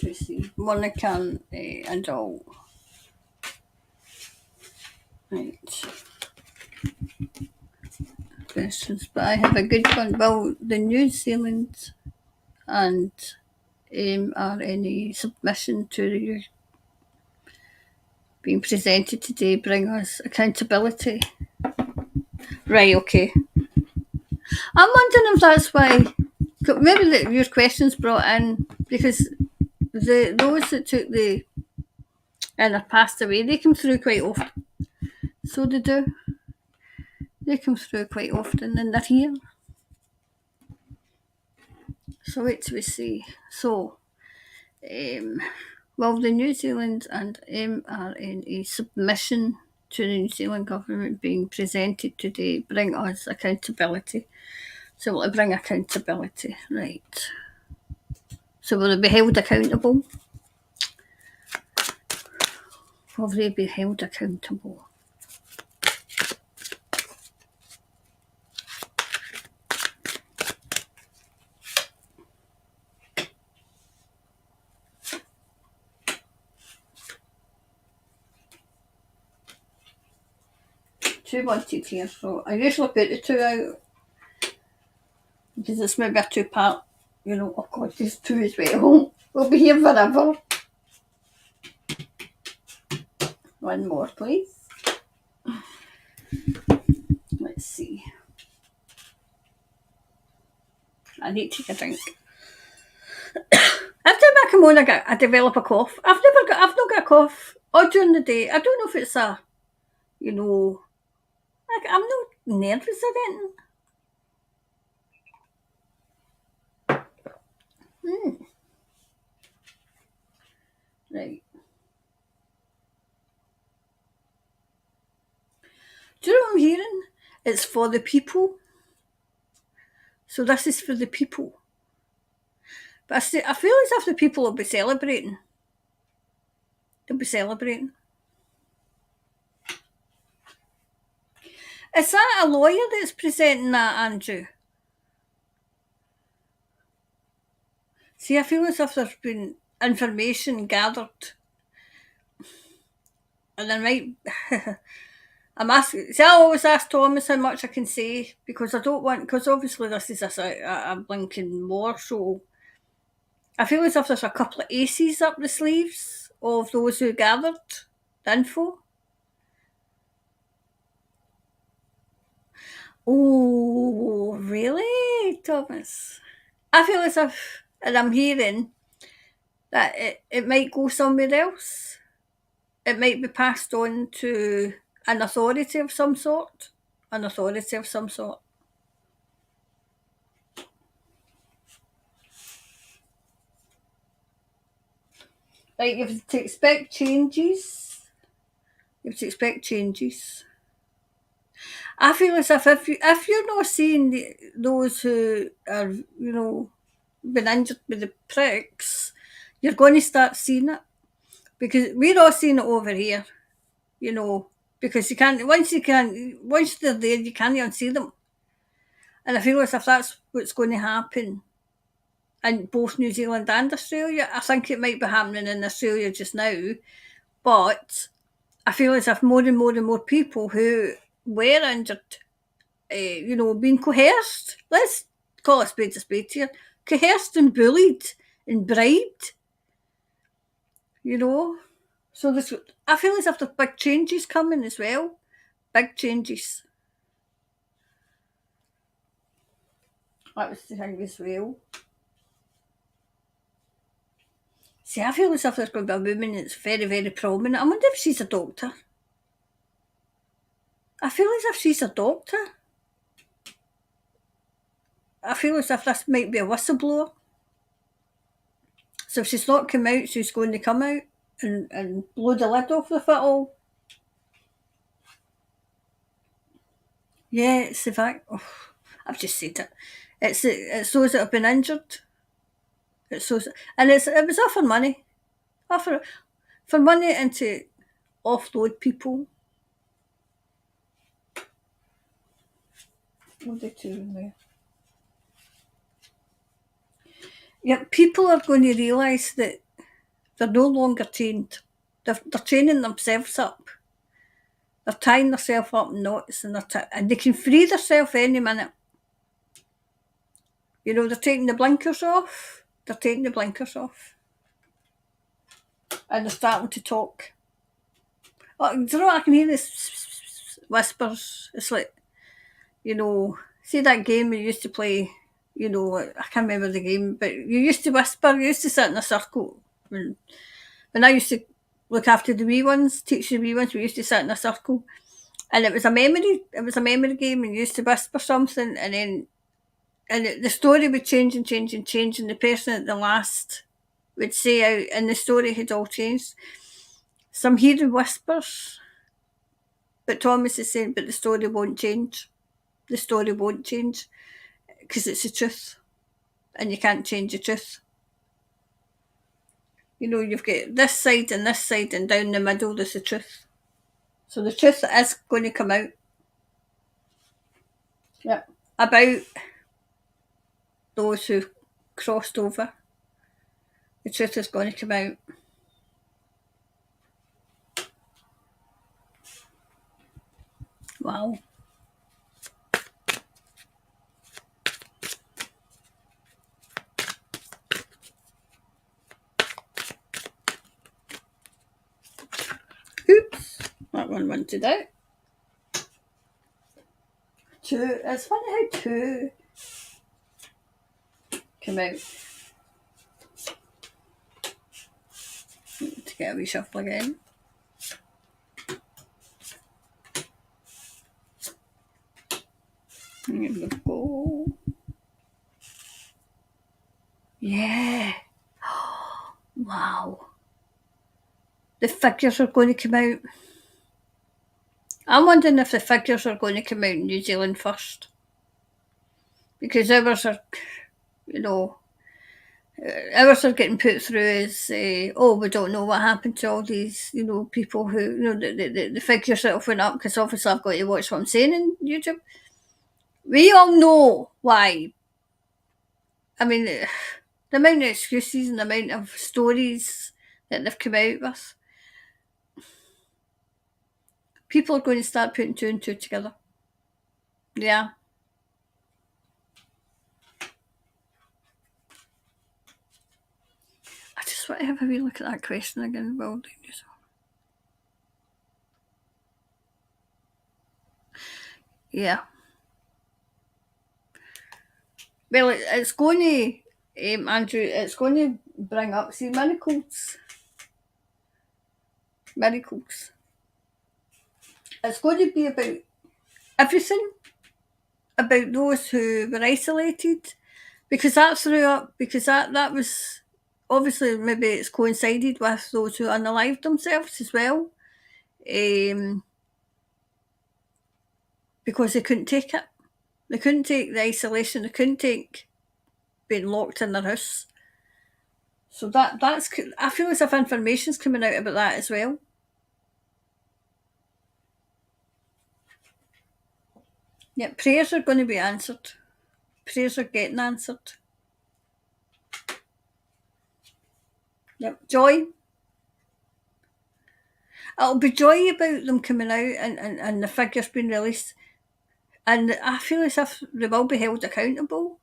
Let's see. Monica and all. Right. Questions, but I have a good one. Will the New Zealand and mRNA submission to the being presented today bring us accountability? Right, okay. I'm wondering if that's why, maybe your question's brought in because those that took the and are passed away, they come through quite often. So they do. They come through quite often and they're here. So wait till we see. So, will the New Zealand and mRNA submission to the New Zealand government being presented today bring us accountability? So will it bring accountability? Right. So will it be held accountable? Will they be held accountable? Two wanted here, so I usually put the two out because it's maybe a two-part, oh God, there's two as well. We'll be here forever. One more, please. Let's see. I need to take a drink. Every time I come on, I develop a cough. I've not got a cough all during the day. I don't know if it's I'm not nervous or anything. Right. Do you know what I'm hearing? It's for the people. So this is for the people. But I feel as if the people will be celebrating. They'll be celebrating. Is that a lawyer that's presenting that, Andrew? See, I feel as if there's been information gathered. And I might... I'm asking... See, I always ask Thomas how much I can say because I don't want... Because obviously this is a blinking war show. I feel as if there's a couple of aces up the sleeves of those who gathered the info. Oh, really, Thomas? I feel as if, and I'm hearing that it might go somewhere else. It might be passed on to an authority of some sort. An authority of some sort. Like, you have to expect changes. You have to expect changes. I feel as if you're not seeing those who are, been injured with the pricks, you're going to start seeing it. Because we're all seeing it over here, because once they're there, you can't unsee them. And I feel as if that's what's going to happen in both New Zealand and Australia. I think it might be happening in Australia just now, but I feel as if more and more and more people who were injured, being coerced, let's call a spade here, coerced and bullied and bribed, So I feel as if there's big changes coming as well. Big changes. That was the thing as well. See, I feel as if there's going to be a woman that's very, very prominent. I wonder if she's a doctor. I feel as if she's a doctor. I feel as if this might be a whistleblower. So if she's not come out, she's going to come out and blow the lid off of it all. Yeah, it's the fact. Oh, I've just said it. It's those that have been injured. It's those, and it was all for money, all for money and to offload people. What are they doing there? Yeah, people are going to realise that they're no longer trained. They're training themselves up. They're tying themselves up in knots, and and they can free themselves any minute. You know, they're taking the blinkers off. They're taking the blinkers off. And they're starting to talk. Oh, do you know what? I can hear this whispers. It's like, you know, see that game we used to play, you know, I can't remember the game, but you used to whisper, you used to sit in a circle. When I used to look after the wee ones, teach the wee ones, we used to sit in a circle. And it was a memory game, and you used to whisper something, and then the story would change and change and change, and the person at the last would say out, and the story had all changed. So I'm hearing whispers, but Thomas is saying, but the story won't change. The story won't change because it's the truth, and you can't change the truth. You know, you've got this side, and down the middle there's the truth. So the truth is going to come out. Yeah. About those who crossed over. The truth is going to come out. Wow. Oops, that one went out. Two. It's funny how two come out. To get a reshuffle again. Here we go. Yeah. Wow. The figures are going to come out. I'm wondering if the figures are going to come out in New Zealand first. Because ours are, you know, ours are getting put through as, oh, we don't know what happened to all these, you know, people who, you know, the figures that have went up, because obviously I've got to watch what I'm saying in YouTube. We all know why. I mean, the amount of excuses and the amount of stories that they've come out with. People are going to start putting two and two together. Yeah. I just want to have a wee look at that question again. Well, yeah. Well, it's going to, Andrew, it's going to bring up, see, miracles. It's going to be about everything, about those who were isolated, because that threw up, because that was, obviously, maybe it's coincided with those who unalived themselves as well, because they couldn't take it. They couldn't take the isolation. They couldn't take being locked in their house. So that's, I feel as if information's coming out about that as well. Yeah, prayers are going to be answered. Prayers are getting answered. Yep, joy. It'll be joy about them coming out and the figures being released. And I feel as if they will be held accountable.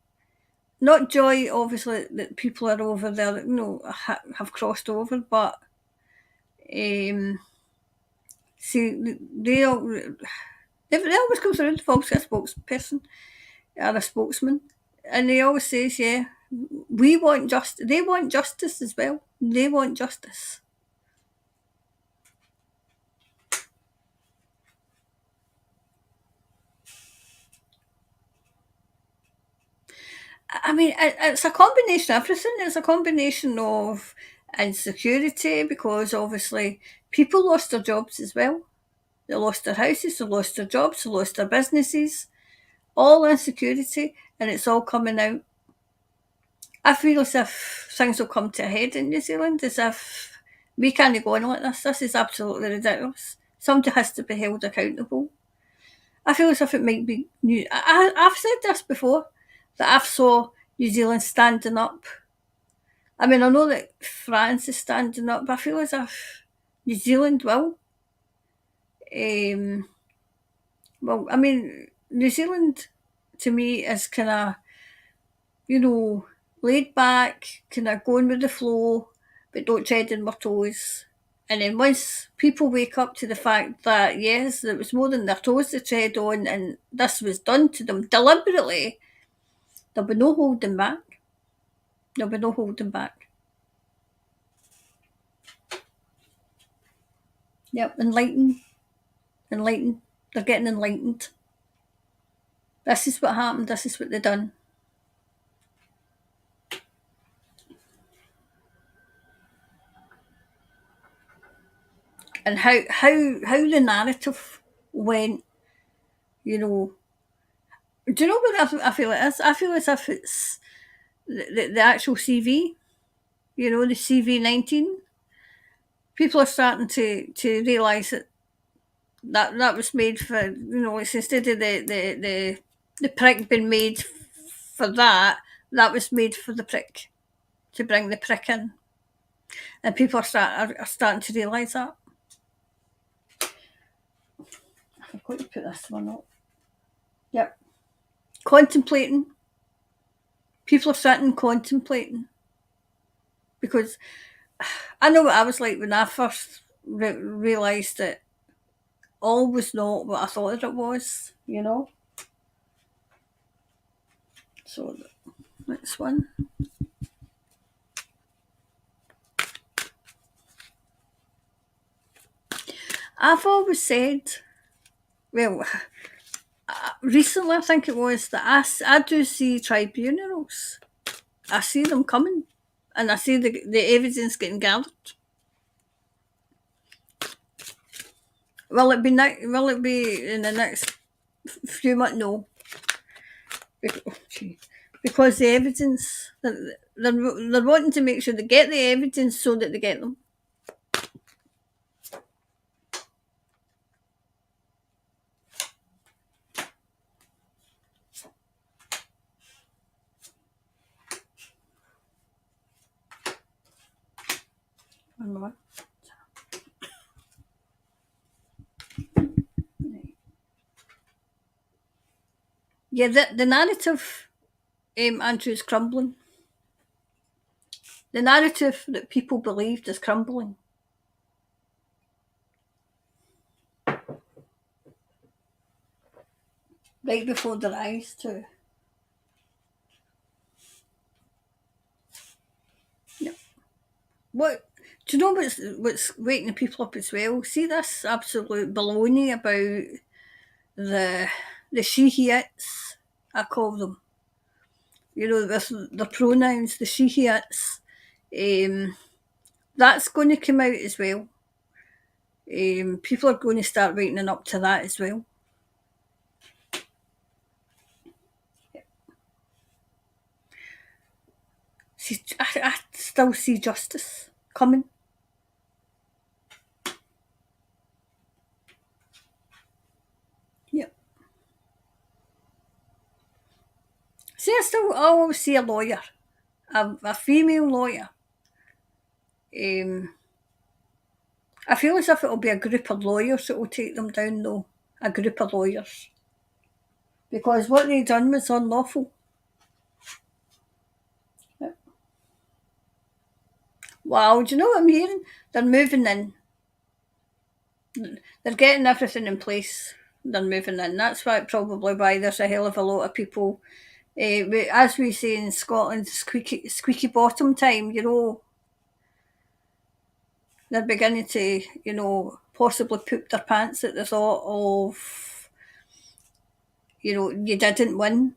Not joy, obviously, that people are over there, you know, have crossed over, but see, they always come through, they've always got a spokesperson or a spokesman, and they always says, yeah, we want justice. They want justice as well. They want justice. I mean, it's a combination of everything. It's a combination of insecurity because obviously people lost their jobs as well. They lost their houses, they lost their jobs, they lost their businesses, all insecurity, and it's all coming out. I feel as if things will come to a head in New Zealand, as if we can't go on like this. This is absolutely ridiculous. Somebody has to be held accountable. I feel as if it might be new. I've said this before that I've saw New Zealand standing up. I mean, I know that France is standing up, but I feel as if New Zealand will. Um, well, I mean, New Zealand to me is kind of, laid back, kind of going with the flow, but don't tread on my toes. And then once people wake up to the fact that, yes, there was more than their toes to tread on and this was done to them deliberately, there'll be no holding back. There'll be no holding back. Yep, enlightened. They're getting enlightened. This is what happened. This is what they done. And how the narrative went. You know, do you know what I feel it is? I feel as if it's the actual CV. The CV-19. People are starting to realise that was made for it's instead of the prick being made for that was made for the prick, to bring the prick in, and people are starting to realise that. I'm going to put this one up. Yep, contemplating. People are sitting contemplating because I know what I was like when I first realised that all was not what I thought it was. So next one. I've always said, well, recently I think it was that I do see tribunals. I see them coming, and I see the evidence getting gathered. Will it be in the next few months? No, because the evidence they're wanting to make sure they get the evidence so that they get them. One more. Yeah, the narrative, Andrew, is crumbling. The narrative that people believed is crumbling. Right before their eyes, too. Yeah. What do you know? What's waking the people up as well? See this absolute baloney about the she/he/its. I call them. With the pronouns, the she/he/its. That's going to come out as well. People are going to start waking up to that as well. See, I still see justice coming. Yep. See, I always see a lawyer, a female lawyer. I feel as if it'll be a group of lawyers that will take them down, though. A group of lawyers. Because what they done was unlawful. Yep. Wow, do you know what I'm hearing? They're moving in. They're getting everything in place. They're moving in. That's probably why there's a hell of a lot of people. As we say in Scotland, squeaky bottom time. They're beginning to, possibly poop their pants at the thought of, you didn't win.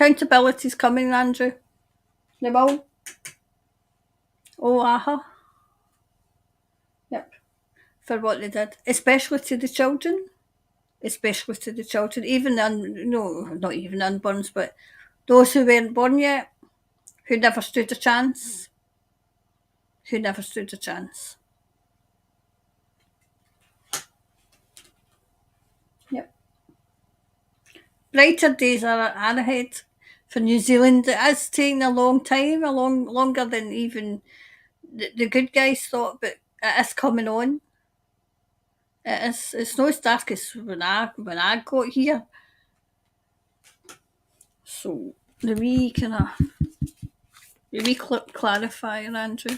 Accountability's coming, Andrew. They will. Oh, Yep. For what they did. Especially to the children. Especially to the children. Even no, not even unborns, but those who weren't born yet, who never stood a chance. Who never stood a chance. Yep. Brighter days are ahead for New Zealand. It is taking a long time, longer than even the good guys thought, but it is coming on. It is. It's no as dark as when I got here. So the wee clarifier, Andrew.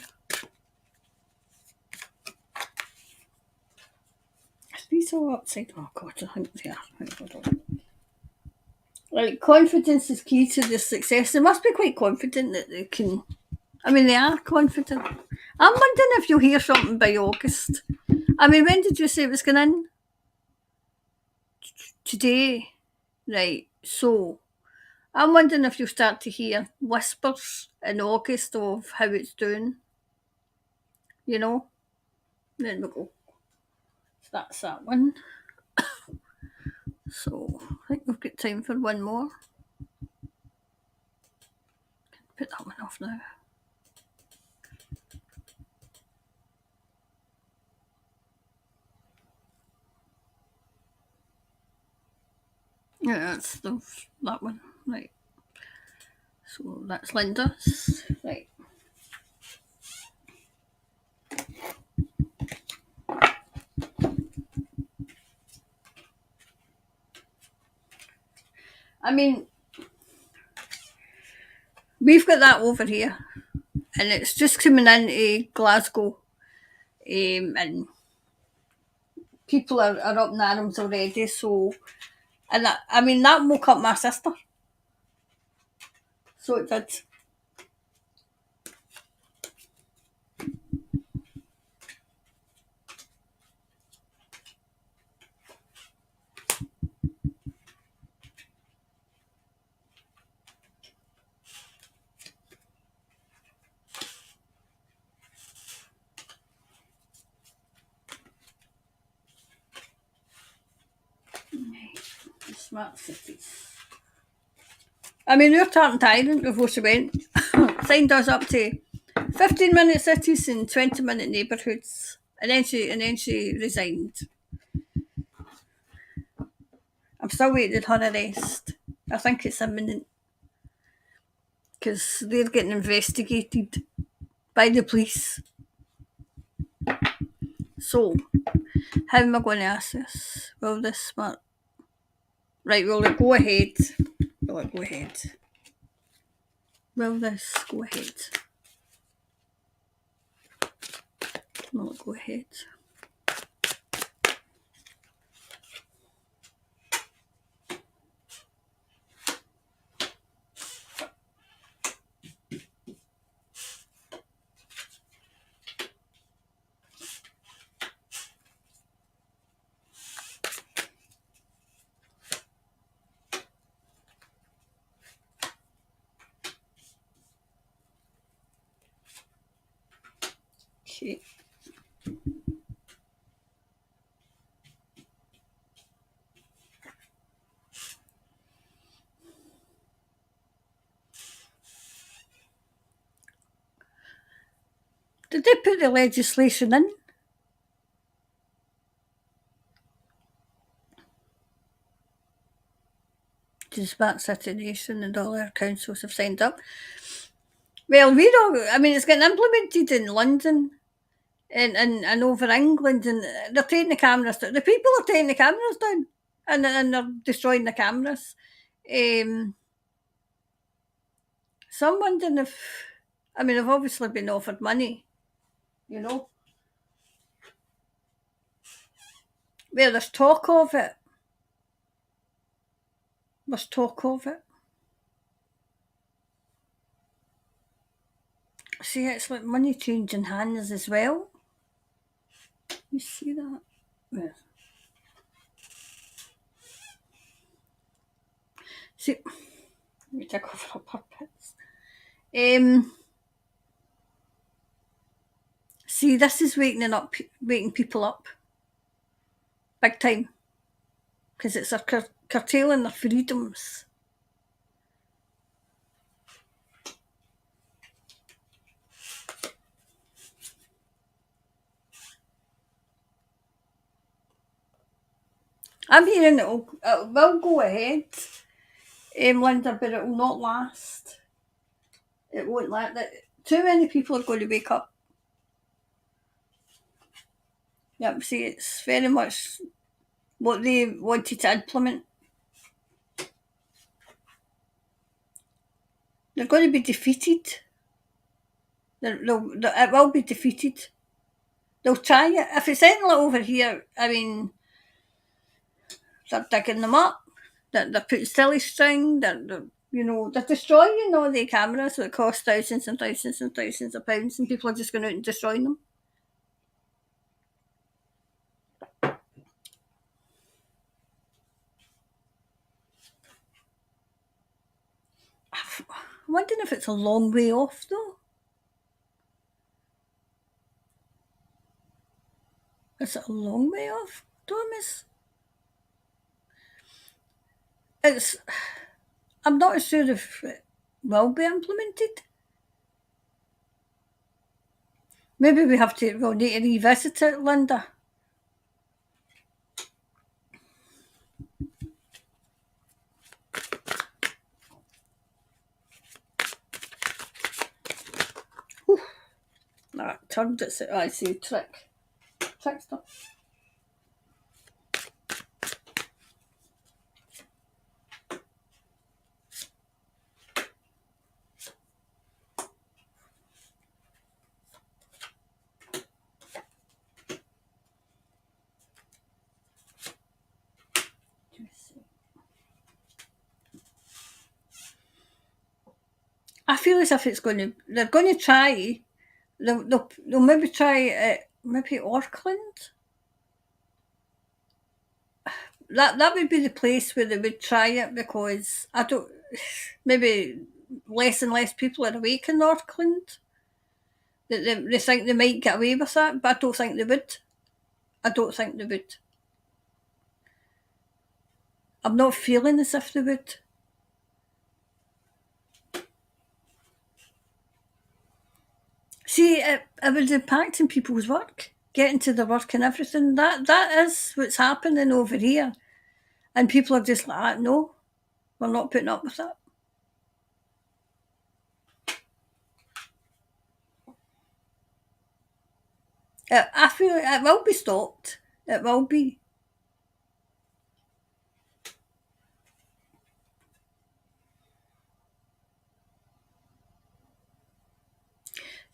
Are these all upside? Oh God, I think they are. Right, confidence is key to the success. They must be quite confident that they can. I mean, they are confident. I'm wondering if you'll hear something by August. I mean, when did you say it was going in? Today. Right, so I'm wondering if you'll start to hear whispers in August of how it's doing. You know? Then we go. So that's that one. So I think we've got time for one more. Put that one off now. Yeah, that's that one. Right. So that's Linda's. Right. I mean, we've got that over here, and it's just coming into Glasgow, and people are up in arms already. So, and I mean that woke up my sister. So it did. Smart cities. I mean, we were talking tyrant before she went. Signed us up to 15-minute cities and 20-minute neighbourhoods, and then she resigned. I'm still waiting on her arrest. I think it's imminent because they're getting investigated by the police. So, how am I going to ask this? Will this smart? Right, will it go ahead? Will it go ahead? Will this go ahead? Will it go ahead? Okay. Did they put the legislation in? To Smart City Nation and all our councils have signed up. Well, we don't. I mean, it's getting implemented in London and over England, and they're taking the cameras down. The people are taking the cameras down, and they're destroying the cameras. So I'm wondering if, I mean, I've obviously been offered money, you know. Well, there's talk of it. There's talk of it. See, it's like money changing hands as well. You see that? Yeah. See, We take over a purpose. See, this is waking people up, big time, because it's a curtailing their freedoms. I'm hearing it will go ahead, Linda, but it will not last. It won't last. Too many people are going to wake up. Yep, see, it's very much what they wanted to implement. They're going to be defeated. It will be defeated. They'll try it. If it's anything like over here, I mean, they're digging them up. They're putting silly string. They're destroying all the cameras that cost thousands and thousands and thousands of pounds, and people are just going out and destroying them. I'm wondering if it's a long way off, though. Is it a long way off, Thomas? I'm not sure if it will be implemented. Maybe we'll need to revisit it, Linda. Whew. That turned it. I see, trick stuff. I feel as if they're going to try, they'll maybe try maybe Auckland. That would be the place where they would try it, because maybe less and less people are awake in Auckland. They think they might get away with that, but I don't think they would. I'm not feeling as if they would. See, it was impacting people's work, getting to the work and everything. That is what's happening over here. And people are just like, no, we're not putting up with that. I feel it will be stopped. It will be.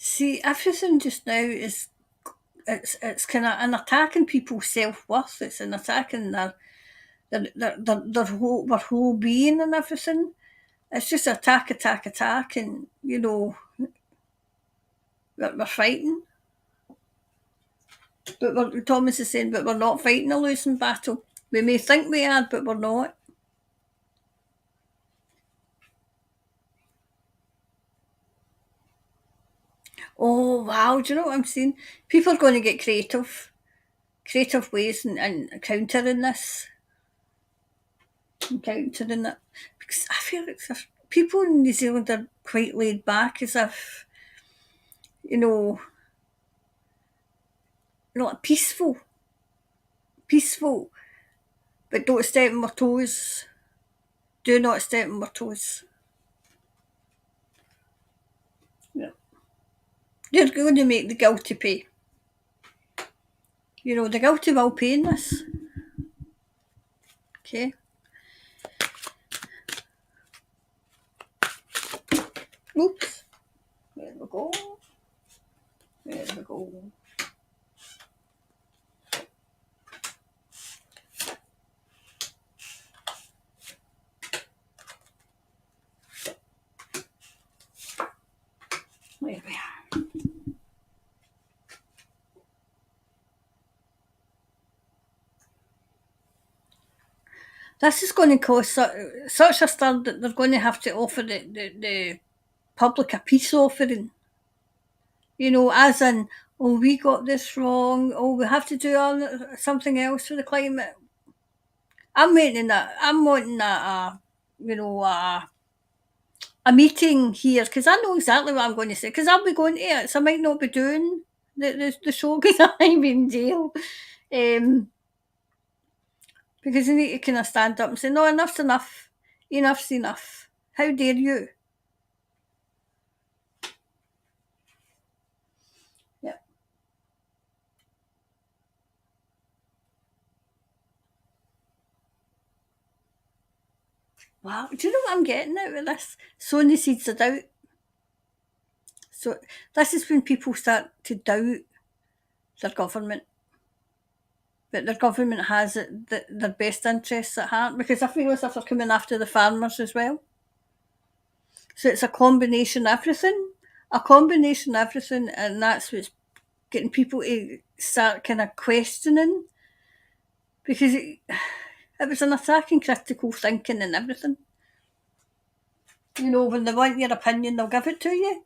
See, everything just now it's kind of an attacking people's self-worth. It's an attacking their whole being and everything. It's just attack, and we're fighting. But Thomas is saying, but we're not fighting a losing battle. We may think we are, but we're not. Oh wow! Do you know what I'm saying? People are going to get creative ways and countering this, and countering it. Because I feel like people in New Zealand are quite laid back, as if like peaceful, but don't step on my toes. Do not step on my toes. Yeah. You're going to make the guilty pay. The guilty will pay in this. Okay. Oops. There we go. There we go. There we are. This is going to cause such a stir that they're going to have to offer the public a peace offering. You know, as in, oh, we got this wrong. Oh, we have to do something else for the climate. I'm wanting you know, a meeting here because I know exactly what I'm going to say because I'll be going to it, so I might not be doing the show because I'm in jail. Because you need to kind of stand up and say, no, enough's enough. Enough's enough. How dare you? Yeah. Wow. Do you know what I'm getting out of this? Sowing the seeds of doubt. So this is when people start to doubt their government, that their government has their best interests at heart, because I feel as if they're coming after the farmers as well. So it's a combination of everything, and that's what's getting people to start kind of questioning, because it was an attack on critical thinking and everything. You know, when they want your opinion, they'll give it to you.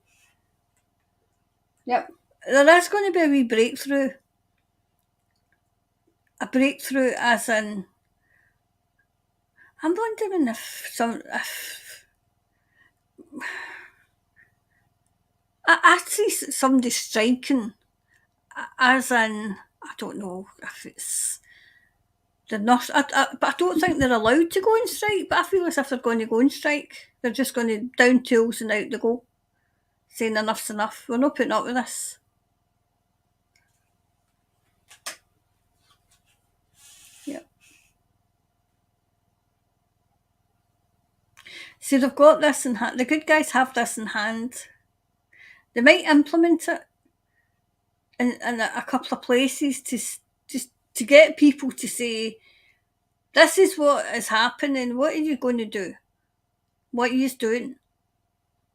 Yep. There is going to be a wee breakthrough. A breakthrough as in, I'm wondering if I see somebody striking, as in, I don't know if it's the nurse, but I don't think they're allowed to go on strike, but I feel as if they're going to go on strike. They're just going to down tools and out they go, saying enough's enough. We're not putting up with this. Yeah. See, they've got this in hand. The good guys have this in hand. They might implement it in a couple of places to just to get people to say, this is what is happening. What are you going to do? What are you doing?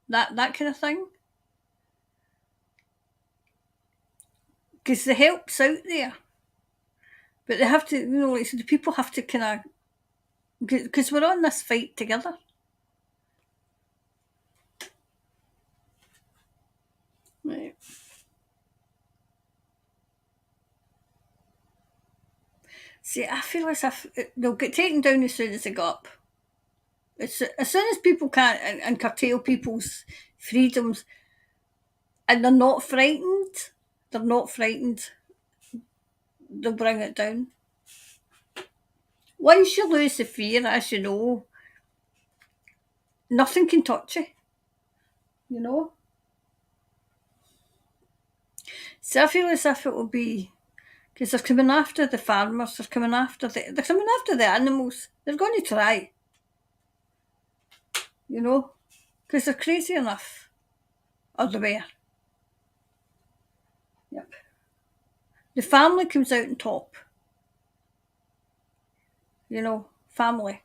That kind of thing. Because the help's out there, but they have to, you know, like, so the people have to kind of, because we're on this fight together. Right. See, I feel as if they'll get taken down as soon as they go up. As soon as people can't and curtail people's freedoms, and they're not frightened, they'll bring it down. Once you lose the fear, as you know, nothing can touch you. You know? So I feel as if it will be, because they're coming after the farmers, they're coming after the animals. They're going to try, you know, because they're crazy enough. Or they were. Yep. The family comes out on top. You know, family.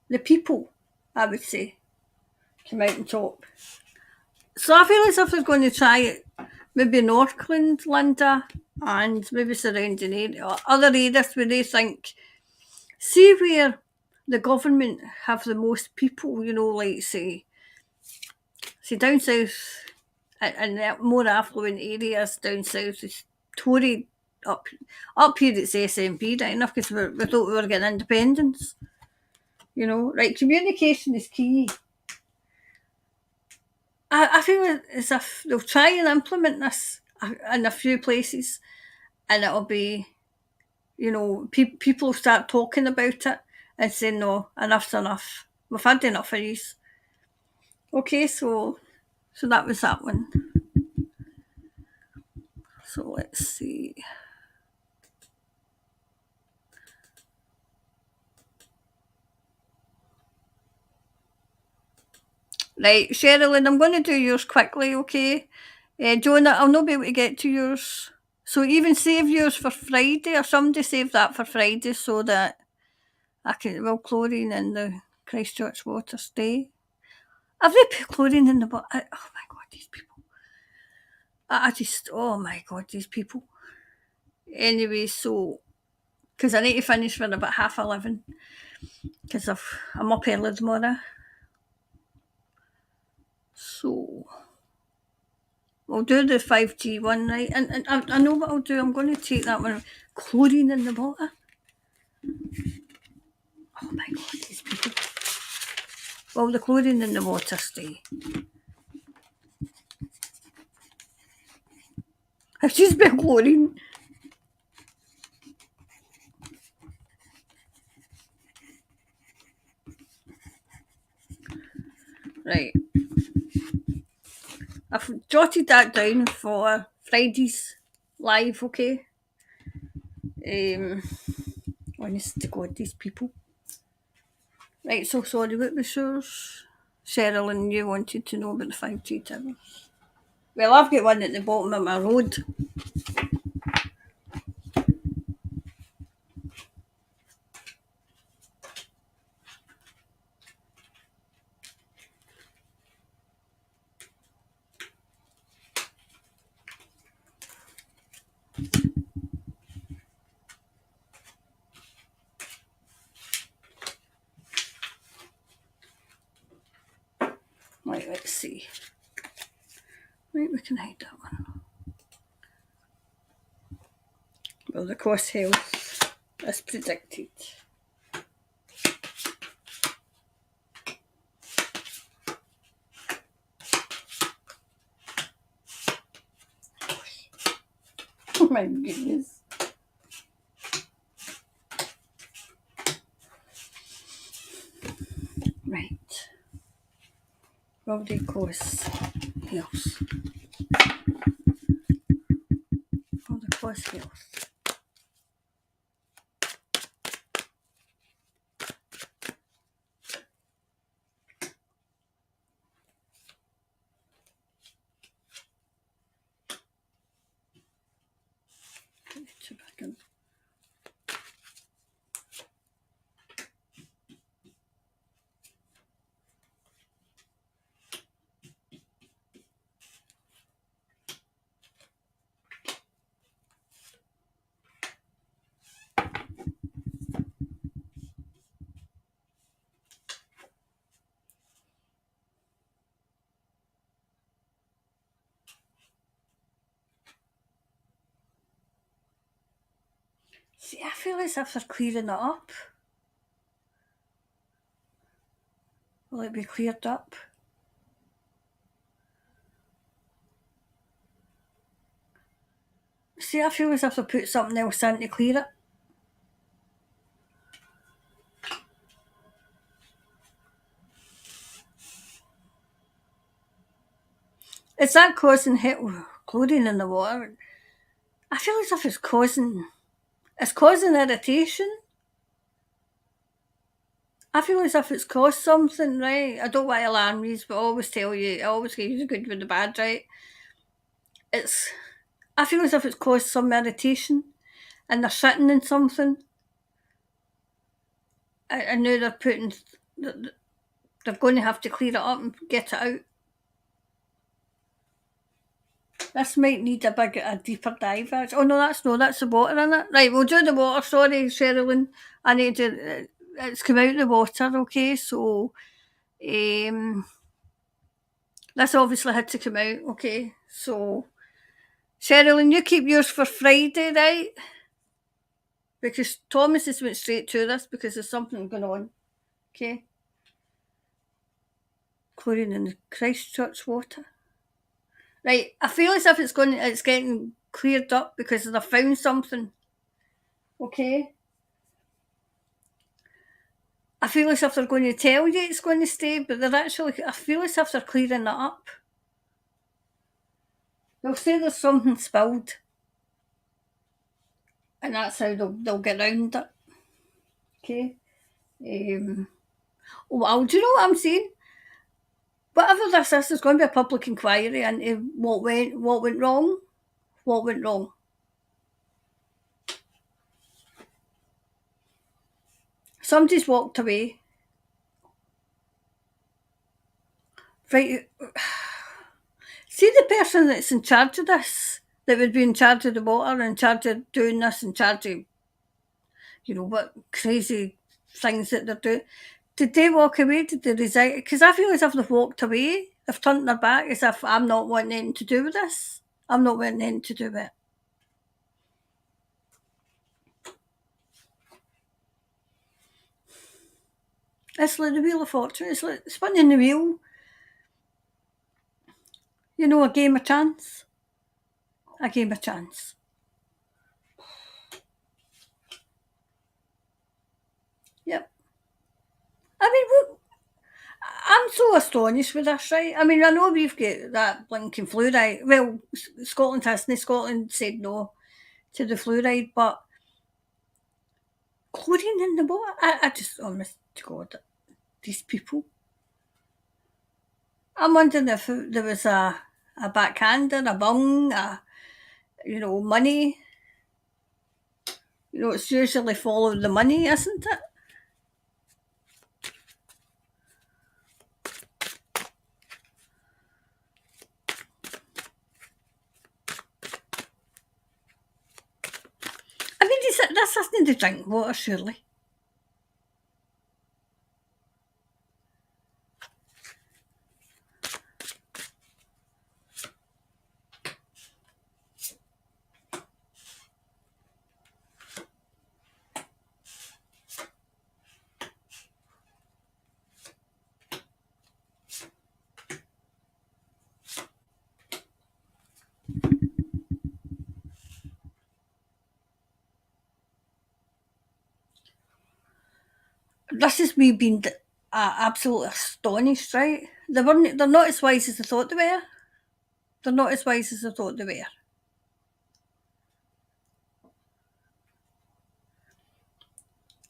The people, I would say, come out on top. So I feel as if they're going to try it, maybe in Auckland, Linda, and maybe surrounding area, or other areas where they think, see where the government have the most people, you know, like say down south and the more affluent areas down south is Tory. Up here it's SNP, right enough, because we thought we were getting independence. You know, right? Communication is key. I feel as if they'll try and implement this in a few places, and it'll be, you know, people will start talking about it and saying, no, enough's enough. We've had enough of these. Okay, so that was that one. So let's see. Right, Sherilyn, I'm going to do yours quickly, okay? Jonah, I'll not be able to get to yours. So even save yours for Friday, or somebody save that for Friday so that I can, well, chlorine in the Christchurch water stay. Have they put chlorine in the water? Oh my God, these people. I just, oh my God, these people. Anyway, so, because I need to finish for about 11:30. because I'm up early tomorrow. So we'll do the 5G one, right? And I know what I'll do. I'm going to take that one. Chlorine in the water. Oh my God, these people. Well, the chlorine in the water stay. If she's been chlorine. Right. I've jotted that down for Friday's live, okay? Honest to God, these people. Right, so sorry, what was yours? Cheryl, and you wanted to know about the 5G towers. Well, I've got one at the bottom of my road. Right, let's see. Right, we can hide that one. Well, the cost health as predicted. Oh my goodness. Right. Well, they cost health. Well, the cost health. See, I feel as if they're clearing it up. Will it be cleared up? See, I feel as if they put something else in to clear it. Is that causing chlorine in the water? I feel as if it's causing irritation. I feel as if it's caused something, right? I don't want to alarm you, but I always tell you, I always give you the good with the bad, right? I feel as if it's caused some irritation and they're sitting in something. And now they're going to have to clear it up and get it out. This might need a deeper dive. Oh no, that's the water in it. Right, we'll do the water. Sorry, Sherilyn. I need to. It's come out of the water. Okay, so this obviously had to come out. Okay, so Sherilyn, you keep yours for Friday, right? Because Thomas has went straight to this because there's something going on. Okay, chlorine in the Christchurch water. Right, I feel as if it's getting cleared up because they've found something. Okay. I feel as if they're going to tell you it's going to stay, but I feel as if they're clearing it up. They'll say there's something spilled. And that's how they'll get around it. Okay. Well, do you know what I'm saying? Whatever this is, there's going to be a public inquiry into what went wrong. What went wrong? Somebody's walked away. Right. See the person that's in charge of this, that would be in charge of the water, in charge of doing this, in charge of, what crazy things that they're doing. Did they walk away? Did they resign? Because I feel as if they've walked away. They've turned their back as if I'm not wanting anything to do with this. I'm not wanting anything to do with it. It's like the Wheel of Fortune. It's like spinning the wheel. You know, a game of chance. A game of chance. Yep. I mean, I'm so astonished with this, right? I mean, I know we've got that blinking fluoride. Well, Scotland hasn't. Scotland said no to the fluoride, but chlorine in the water. I just, honest to God, these people. I'm wondering if there was a backhander, a bung, money. It's usually follow the money, isn't it? I mean, this isn't the drink water, surely. This is me being absolutely astonished, right? They're not as wise as I thought they were. They're not as wise as I thought they were.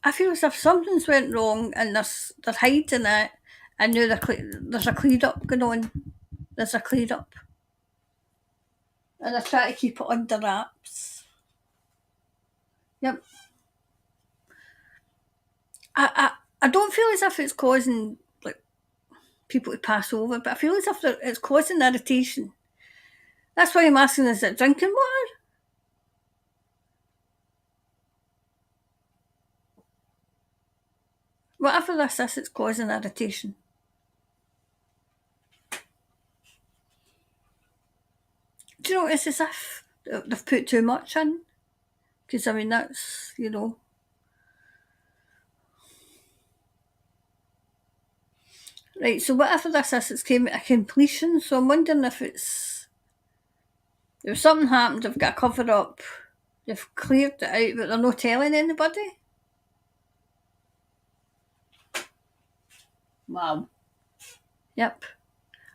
I feel as if something's went wrong and they're hiding it, and now there's a clean up going on. There's a clean up, and they're trying to keep it under wraps. Yep. I don't feel as if it's causing like people to pass over, but I feel as if it's causing irritation. That's why I'm asking: is it drinking water? Whatever this is, it's causing irritation. Do you know, it's as if they've put too much in? Because, I mean, that's. Right, so whatever this is, it's came at a completion, so I'm wondering if something happened, they've got a cover up, they've cleared it out, but they're not telling anybody. Wow. Yep.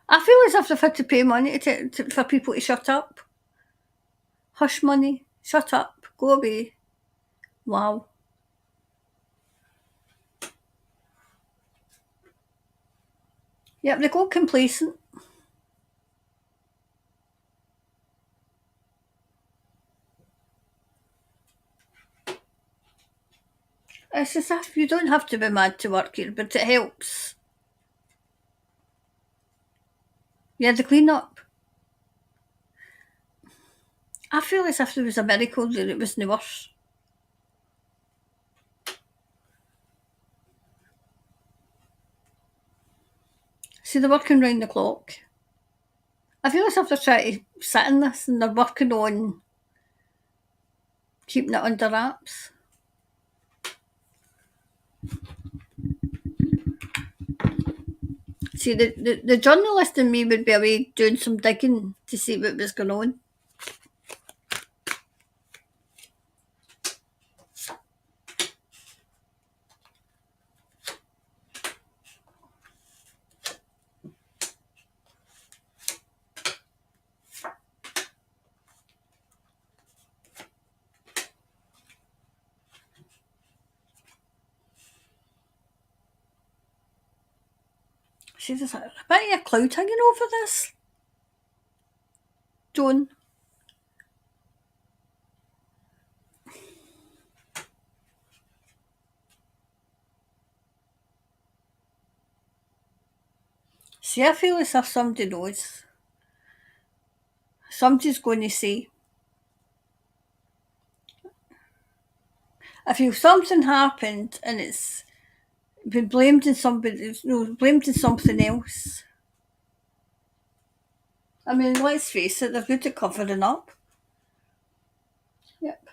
I feel as if they've had to pay money for people to shut up. Hush money, shut up, go away. Wow. Yep, they go complacent. It's as if you don't have to be mad to work here, but it helps. Yeah, the clean up. I feel as if there was a miracle that it wasn't worse. See, they're working round the clock. I feel as if they're trying to sit in this and they're working on keeping it under wraps. See, the journalist in me would be away doing some digging to see what was going on. See, there's a bit of a cloud hanging over this. Joan. See, I feel as if somebody knows. Somebody's going to say. I feel something happened and it's been blamed in somebody, no, blamed in something else. I mean, let's face it, they're good at covering up. Yep.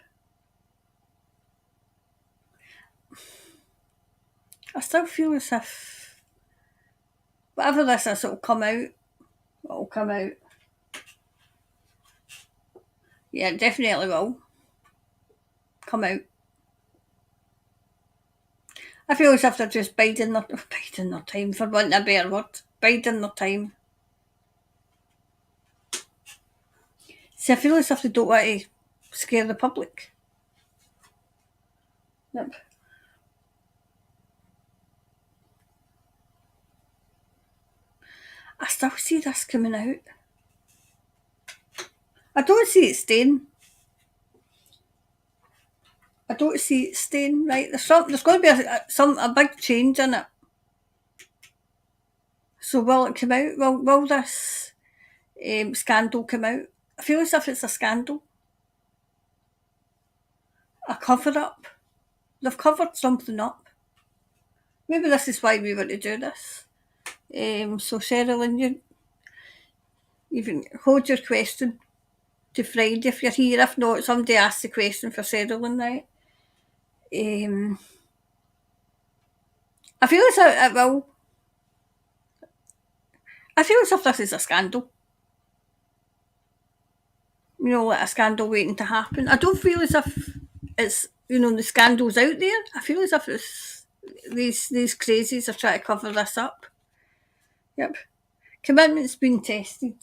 I still feel as if whatever this is, it'll come out. It'll come out. Yeah, it definitely will come out. I feel as if they're just biding their time, for want of a better word. Biding their time. See, I feel as if they don't want to scare the public. Yep. I still see this coming out. I don't see it staying. I don't see it staying. Right, there's going to be a big change in it. So will it come out? Will this scandal come out? I feel as if it's a scandal, a cover up. They've covered something up. Maybe this is why we want to do this. So Sherilyn, you can hold your question to Friday if you're here. If not, somebody asked the question for Sherilyn, right? I feel as if it will. I feel as if this is a scandal. You know, like a scandal waiting to happen. I don't feel as if it's, the scandal's out there. I feel as if it's these crazies are trying to cover this up. Yep. Commitment's been tested.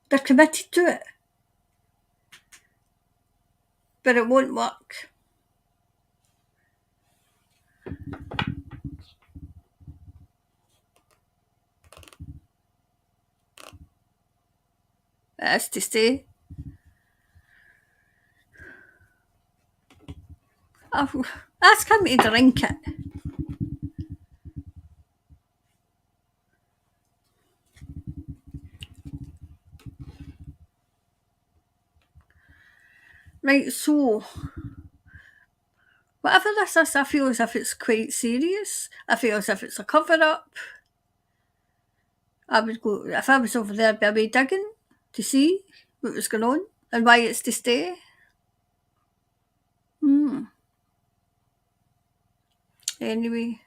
They're committed to it. But it won't work. It is to stay. Ask him to drink it. Right, so whatever this is, I feel as if it's quite serious. I feel as if it's a cover up. I would go, if I was over there, I'd be digging to see what was going on and why it's to stay. Anyway,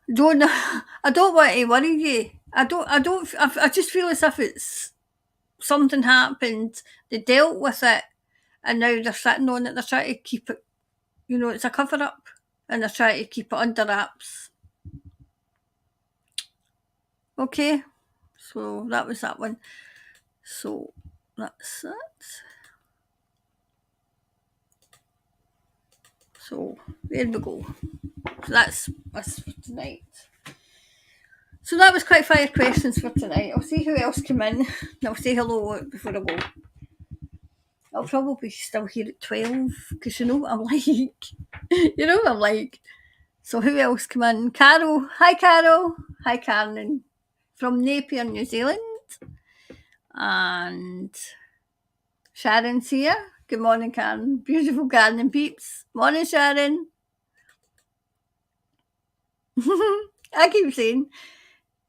I don't want to worry you. I just feel as if it's something happened, they dealt with it, and now they're sitting on it, they're trying to keep it, it's a cover up, and they're trying to keep it under wraps. Okay, so that was that one. So that's it. So there we go. So that's us for tonight. So that was quick fire questions for tonight. I'll see who else came in. I'll say hello before I go. I'll probably still here at 12 because you know what I'm like. You know what I'm like. So who else came in? Carol. Hi, Carol. Hi, Karen from Napier, New Zealand. And Sharon's here. Good morning, Karen. Beautiful gardening peeps. Morning, Sharon. I keep saying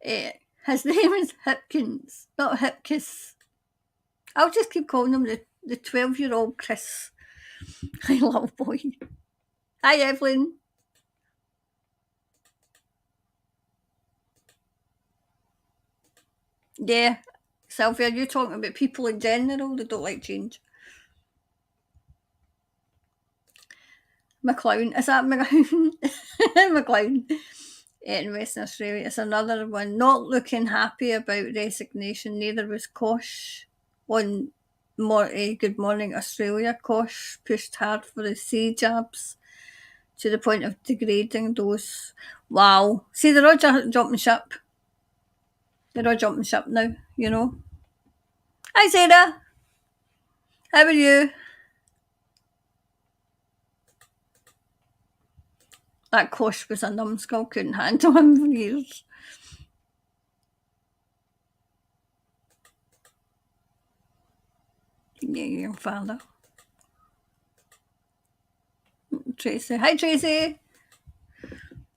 his name is Hipkins, not Hipkiss. I'll just keep calling him the 12-year-old Chris. I love boy. Hi, Evelyn. Yeah, Sylvia, you're talking about people in general that don't like change. McLeod, is that McLeod? McLeod. In Western Australia, it's another one. Not looking happy about resignation. Neither was Kosh. On Good Morning Australia, Kosh pushed hard for the C jabs to the point of degrading those. Wow. See, they're all jumping ship. They're all jumping ship now, Hi, Sarah. How are you? That Kosh was a numbskull, couldn't handle him for years. Yeah, your father. Tracy. Hi, Tracy.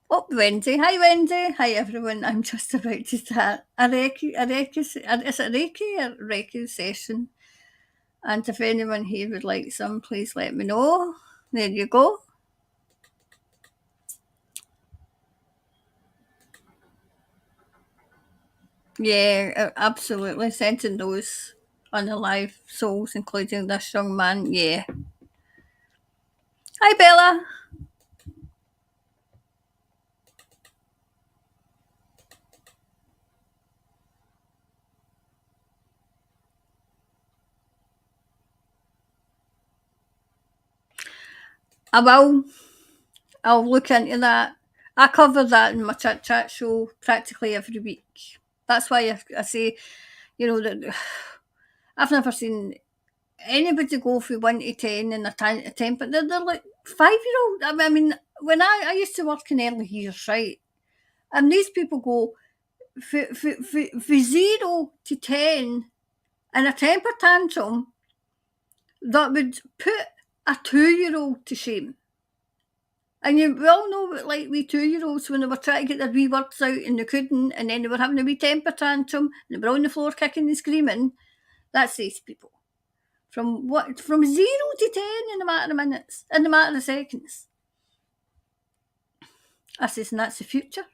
Oh, Wendy. Hi, Wendy. Hi, everyone. I'm just about to start a Reiki, is it Reiki or Reiki session? And if anyone here would like some, please let me know. There you go. Yeah, absolutely. Sending those unalive souls, including this young man. Yeah. Hi, Bella. I will. I'll look into that. I cover that in my chat show practically every week. That's why I say, that I've never seen anybody go from 1 to 10 in a 10, but they're like 5-year-old. I mean, when I used to work in early years, right? And these people go for 0 to 10 in a temper tantrum that would put a 2-year-old to shame. And we all know what, like, wee 2-year-olds, when they were trying to get their wee words out and they couldn't, and then they were having a wee temper tantrum and they were on the floor kicking and screaming. That's these people. From 0 to 10 in a matter of minutes, in a matter of seconds. I says, and that's the future.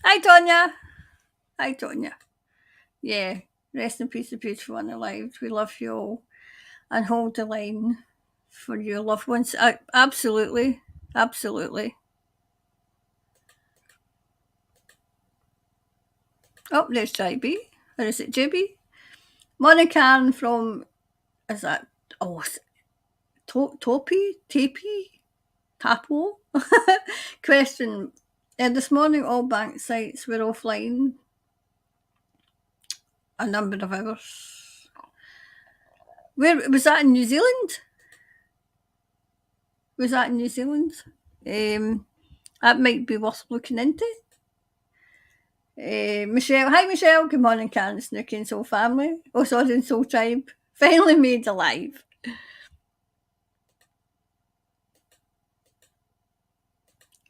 Hi, Tonya. Hi, Tonya. Yeah, rest in peace, the beautiful one alive. We love you all. And hold the line for your loved ones. Absolutely. Absolutely. Oh, there's JB. Or is it JB? Monica from, is that, Tapy? Tapo? Question. This morning, all bank sites were offline a number of hours. Where was that, in New Zealand? Was that in New Zealand? That might be worth looking into. Michelle. Hi, Michelle. Good morning, Karen, Snooky and Soul family. Oh, sorry, and Soul Tribe. Finally made alive.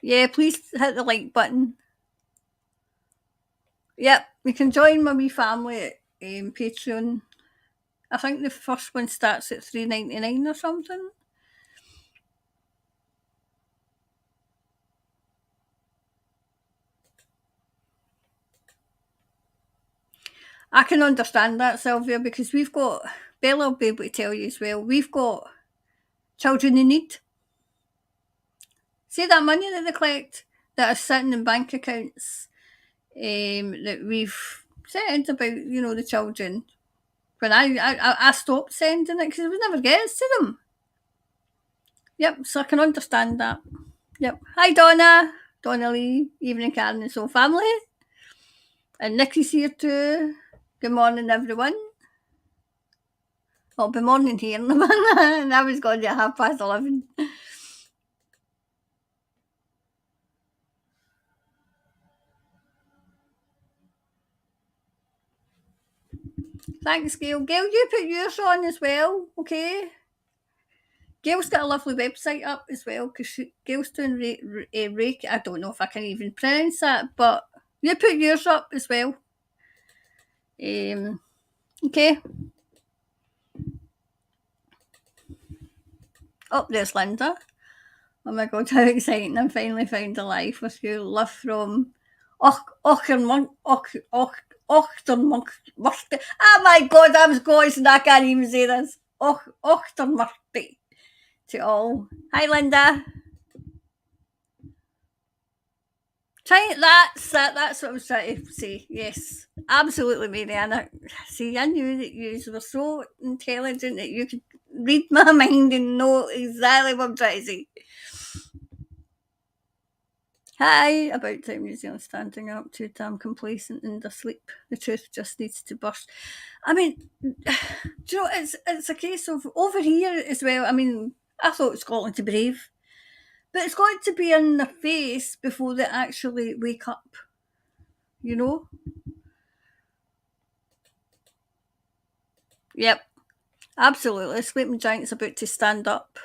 Yeah, please hit the like button. Yep, you can join my wee family at Patreon. I think the first one starts at $3.99 or something. I can understand that, Sylvia, because we've got, Bella will be able to tell you as well, we've got children in need. See that money that they collect that is sitting in bank accounts that we've sent about, the children. When I stopped sending it because it never gets to them. Yep, so I can understand that. Yep. Hi, Donna. Donna Lee, Evening Karen and Soul family. And Nikki's here too. Good morning, everyone. Well, good morning here, and I was going at 11:30. Thanks, Gail. Gail, you put yours on as well, okay? Gail's got a lovely website up as well, because Gail's doing Reiki. I don't know if I can even pronounce that, but you put yours up as well. Okay. Oh, there's Linda. Oh my God, how exciting. I finally found a life with you. Love from Ochtermonk. Oh my God, I'm Scottish and I can't even say this. Ochtermonk to all. Hi, Linda. That's what I was trying to say. Yes, absolutely, Mariana. See, I knew that you were so intelligent that you could read my mind and know exactly what I'm trying to say. Hi, about time New Zealand standing up, too damn complacent and asleep. The truth just needs to burst. I mean, do you know, it's a case of over here as well. I mean, I thought Scotland to brave, but it's got to be in their face before they actually wake up. You know? Yep. Absolutely. Sleeping Giant's about to stand up.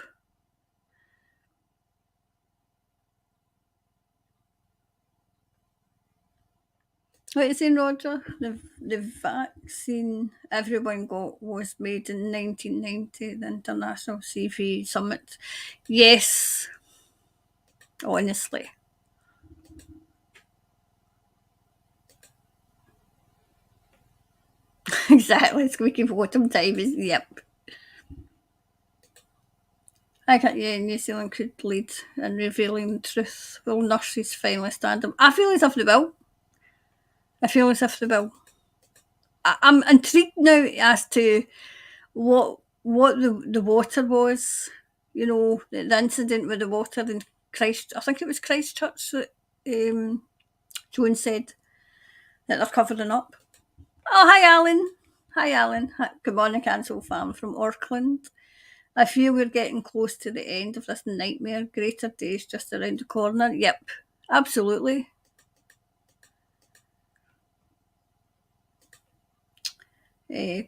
What you saying, Roger? The vaccine everyone got was made in 1990, the International CV Summit. Yes, honestly. Exactly. Squeaky bottom time is, yep. I can't, yeah, New Zealand could lead in revealing the truth. Will nurses finally stand up? I feel as if they will. I feel as if they will. I'm intrigued now as to what the water was. You know, the incident with the water in Christ. I think it was Christchurch that Joan said that they're covering up. Oh, hi, Alan. Hi, Alan. Good morning, Cancel Farm from Auckland. I feel we're getting close to the end of this nightmare. Greater days just around the corner. Yep, absolutely.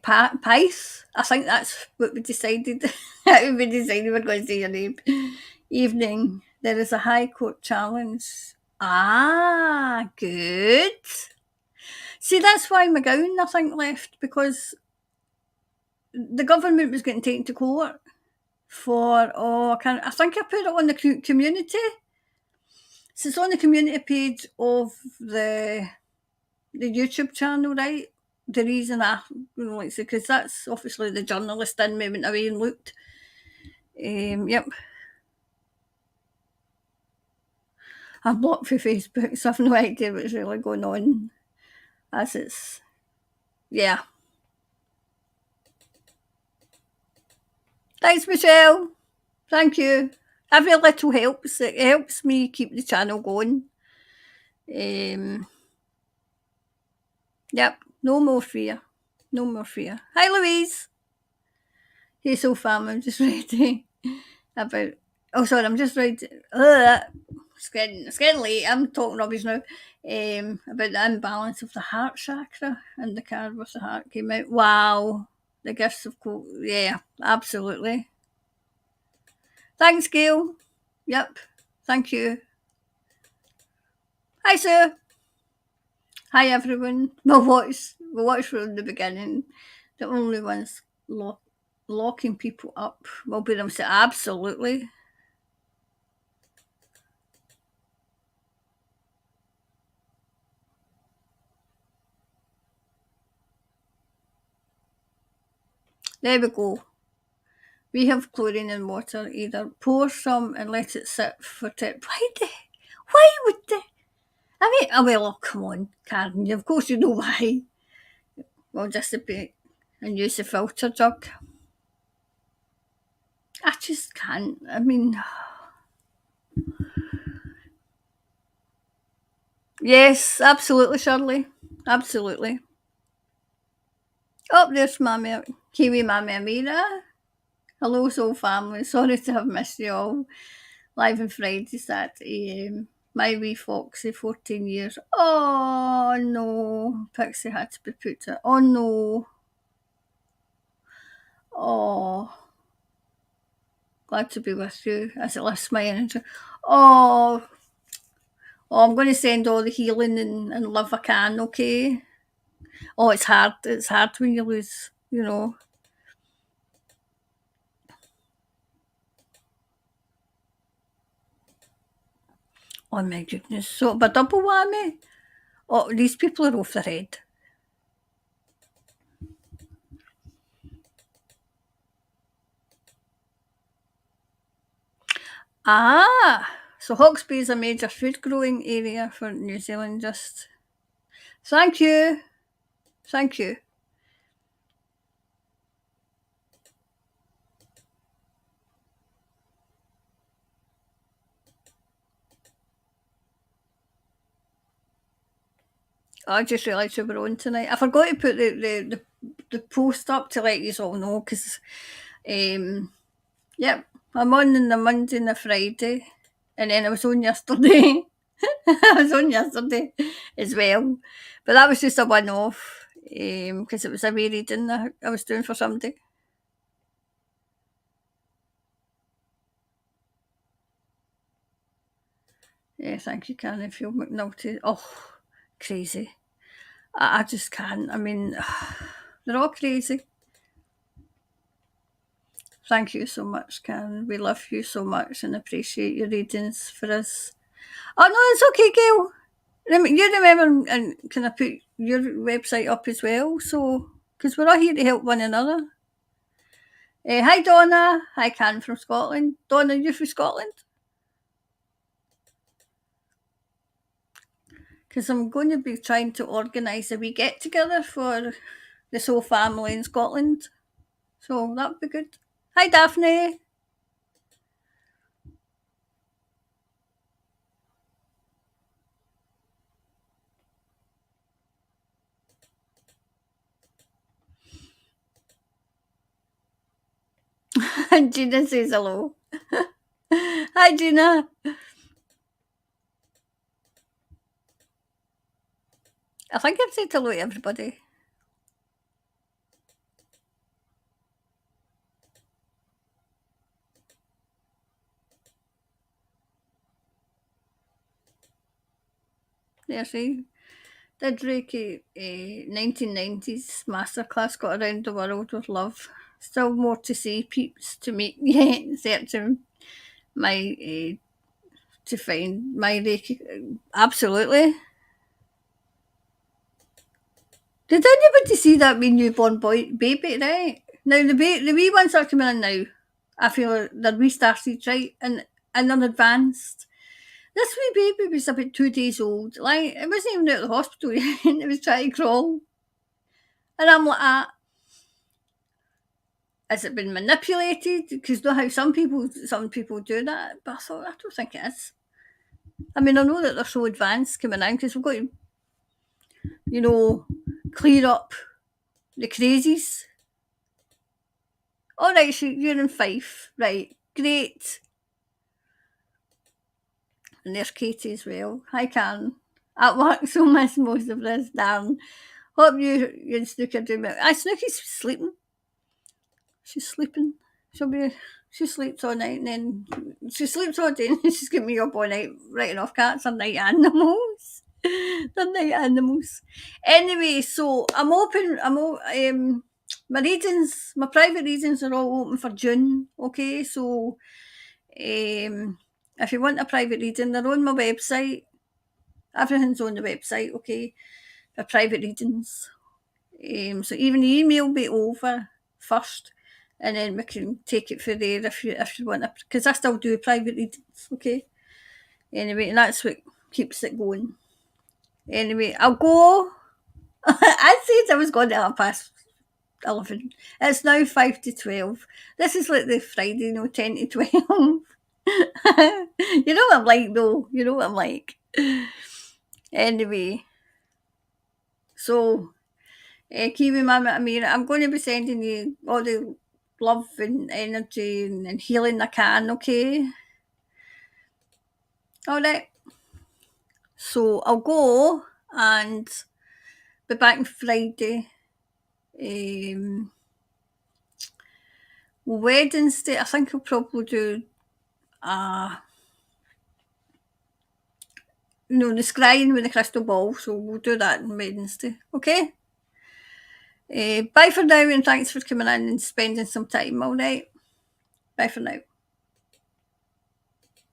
Pice. I think that's what we decided. We decided we're going to say your name. Evening. There is a High Court challenge. Ah, good. See, that's why McGowan, I think, left, because the government was getting taken to court for, I think I put it on the community. So it's on the community page of the YouTube channel, right? The reason because that's obviously the journalist in me went away and looked. Yep. I'm blocked for Facebook, so I've no idea what's really going on. As it's, yeah. Thanks, Michelle. Thank you. Every little helps. It helps me keep the channel going. Yep. No more fear. No more fear. Hi, Louise. Hey, so fam, I'm just reading about. Oh, sorry, I'm just reading. It's getting late. I'm talking rubbish now. About the imbalance of the heart chakra, and the card with the heart came out. Wow, the gifts of yeah, absolutely. Thanks, Gail. Yep, thank you. Hi, Sue. Hi, everyone. We'll watch from the beginning. The only ones locking people up will be themselves. Absolutely. There we go. We have chlorine in water. Either pour some and let it sit for 10. Why would they? I mean, oh, well, come on, Karen. Of course you know why. We'll dissipate and use the filter jug. I just can't. I mean, yes, absolutely, Shirley. Absolutely. Oh, there's Mammy, Kiwi Mammy Amira. Hello, soul family. Sorry to have missed you all. Live on Fridays at 8 a.m. My wee Foxy, 14 years. Oh no, Pixie had to be put to. Oh no. Oh, glad to be with you as it lifts my energy. Oh, I'm going to send all the healing and love I can, okay? Oh, it's hard. It's hard when you lose, you know. Oh my goodness. So, but double whammy. Oh, these people are off their head. Ah, so Hawke's Bay is a major food growing area for New Zealand. Just thank you. Thank you. I just realised we were on tonight. I forgot to put the post up to let you all know because, yep, I'm on the Monday and the Friday, and then I was on yesterday. I was on yesterday as well, but that was just a one off because it was a wee reading that I was doing for somebody. Thank you, Karen. Phil McNulty. Oh, crazy. I just can't. I mean, they're all crazy. Thank you so much, Karen. We love you so much and appreciate your readings for us. Oh, no, it's okay, Gail. You remember, and can I put your website up as well? So, because we're all here to help one another. Hi, Donna. Hi, Karen from Scotland. Donna, you from Scotland? Because I'm going to be trying to organise a wee get together for this whole family in Scotland. So that would be good. Hi, Daphne. Gina says hello. Hi, Gina. I think I've said hello to everybody. There, see. Did Reiki 1990s masterclass got around the world with love. Still more to see, peeps to meet yet. Searching my to find my Reiki. Absolutely. Did anybody see that wee newborn baby, right? Now, the wee ones are coming in now. I feel they're restarted, right? And they're advanced. This wee baby was about 2 days old. Like, it wasn't even out of the hospital yet. It was trying to crawl. And I'm like, has it been manipulated? Because you know how some people do that. But I thought, I don't think it is. I mean, I know that they're so advanced coming in because we've got to, clear up the crazies. All right, so you're in Fife. Right, great. And there's Katie as well. Hi, Karen. At work, so miss most of this, darn. Hope you and Snooker do well. Snooky's sleeping. She's sleeping. She sleeps all night and then she sleeps all day and she's getting me up all night writing off cats. They're night animals. They're night animals. Anyway, so my private readings are all open for June. Okay, so if you want a private reading, they're on my website. Everything's on the website, okay, for private readings. So even the email will be over first, and then we can take it from there if you want to, because I still do private readings, okay? Anyway, and that's what keeps it going. Anyway, I'll go. I said I was going to 11:30. It's now 5 to 12. This is like the Friday, 10 to 12. You know what I'm like, though. You know what I'm like. Anyway, so Kiwi Mama Amira, I'm going to be sending you all the love and energy and healing I can, okay? All right. So I'll go and be back on Friday. Wednesday, I think I'll probably do the scrying with the crystal ball, so we'll do that on Wednesday, okay? Bye for now, and thanks for coming in and spending some time, all right? Bye for now.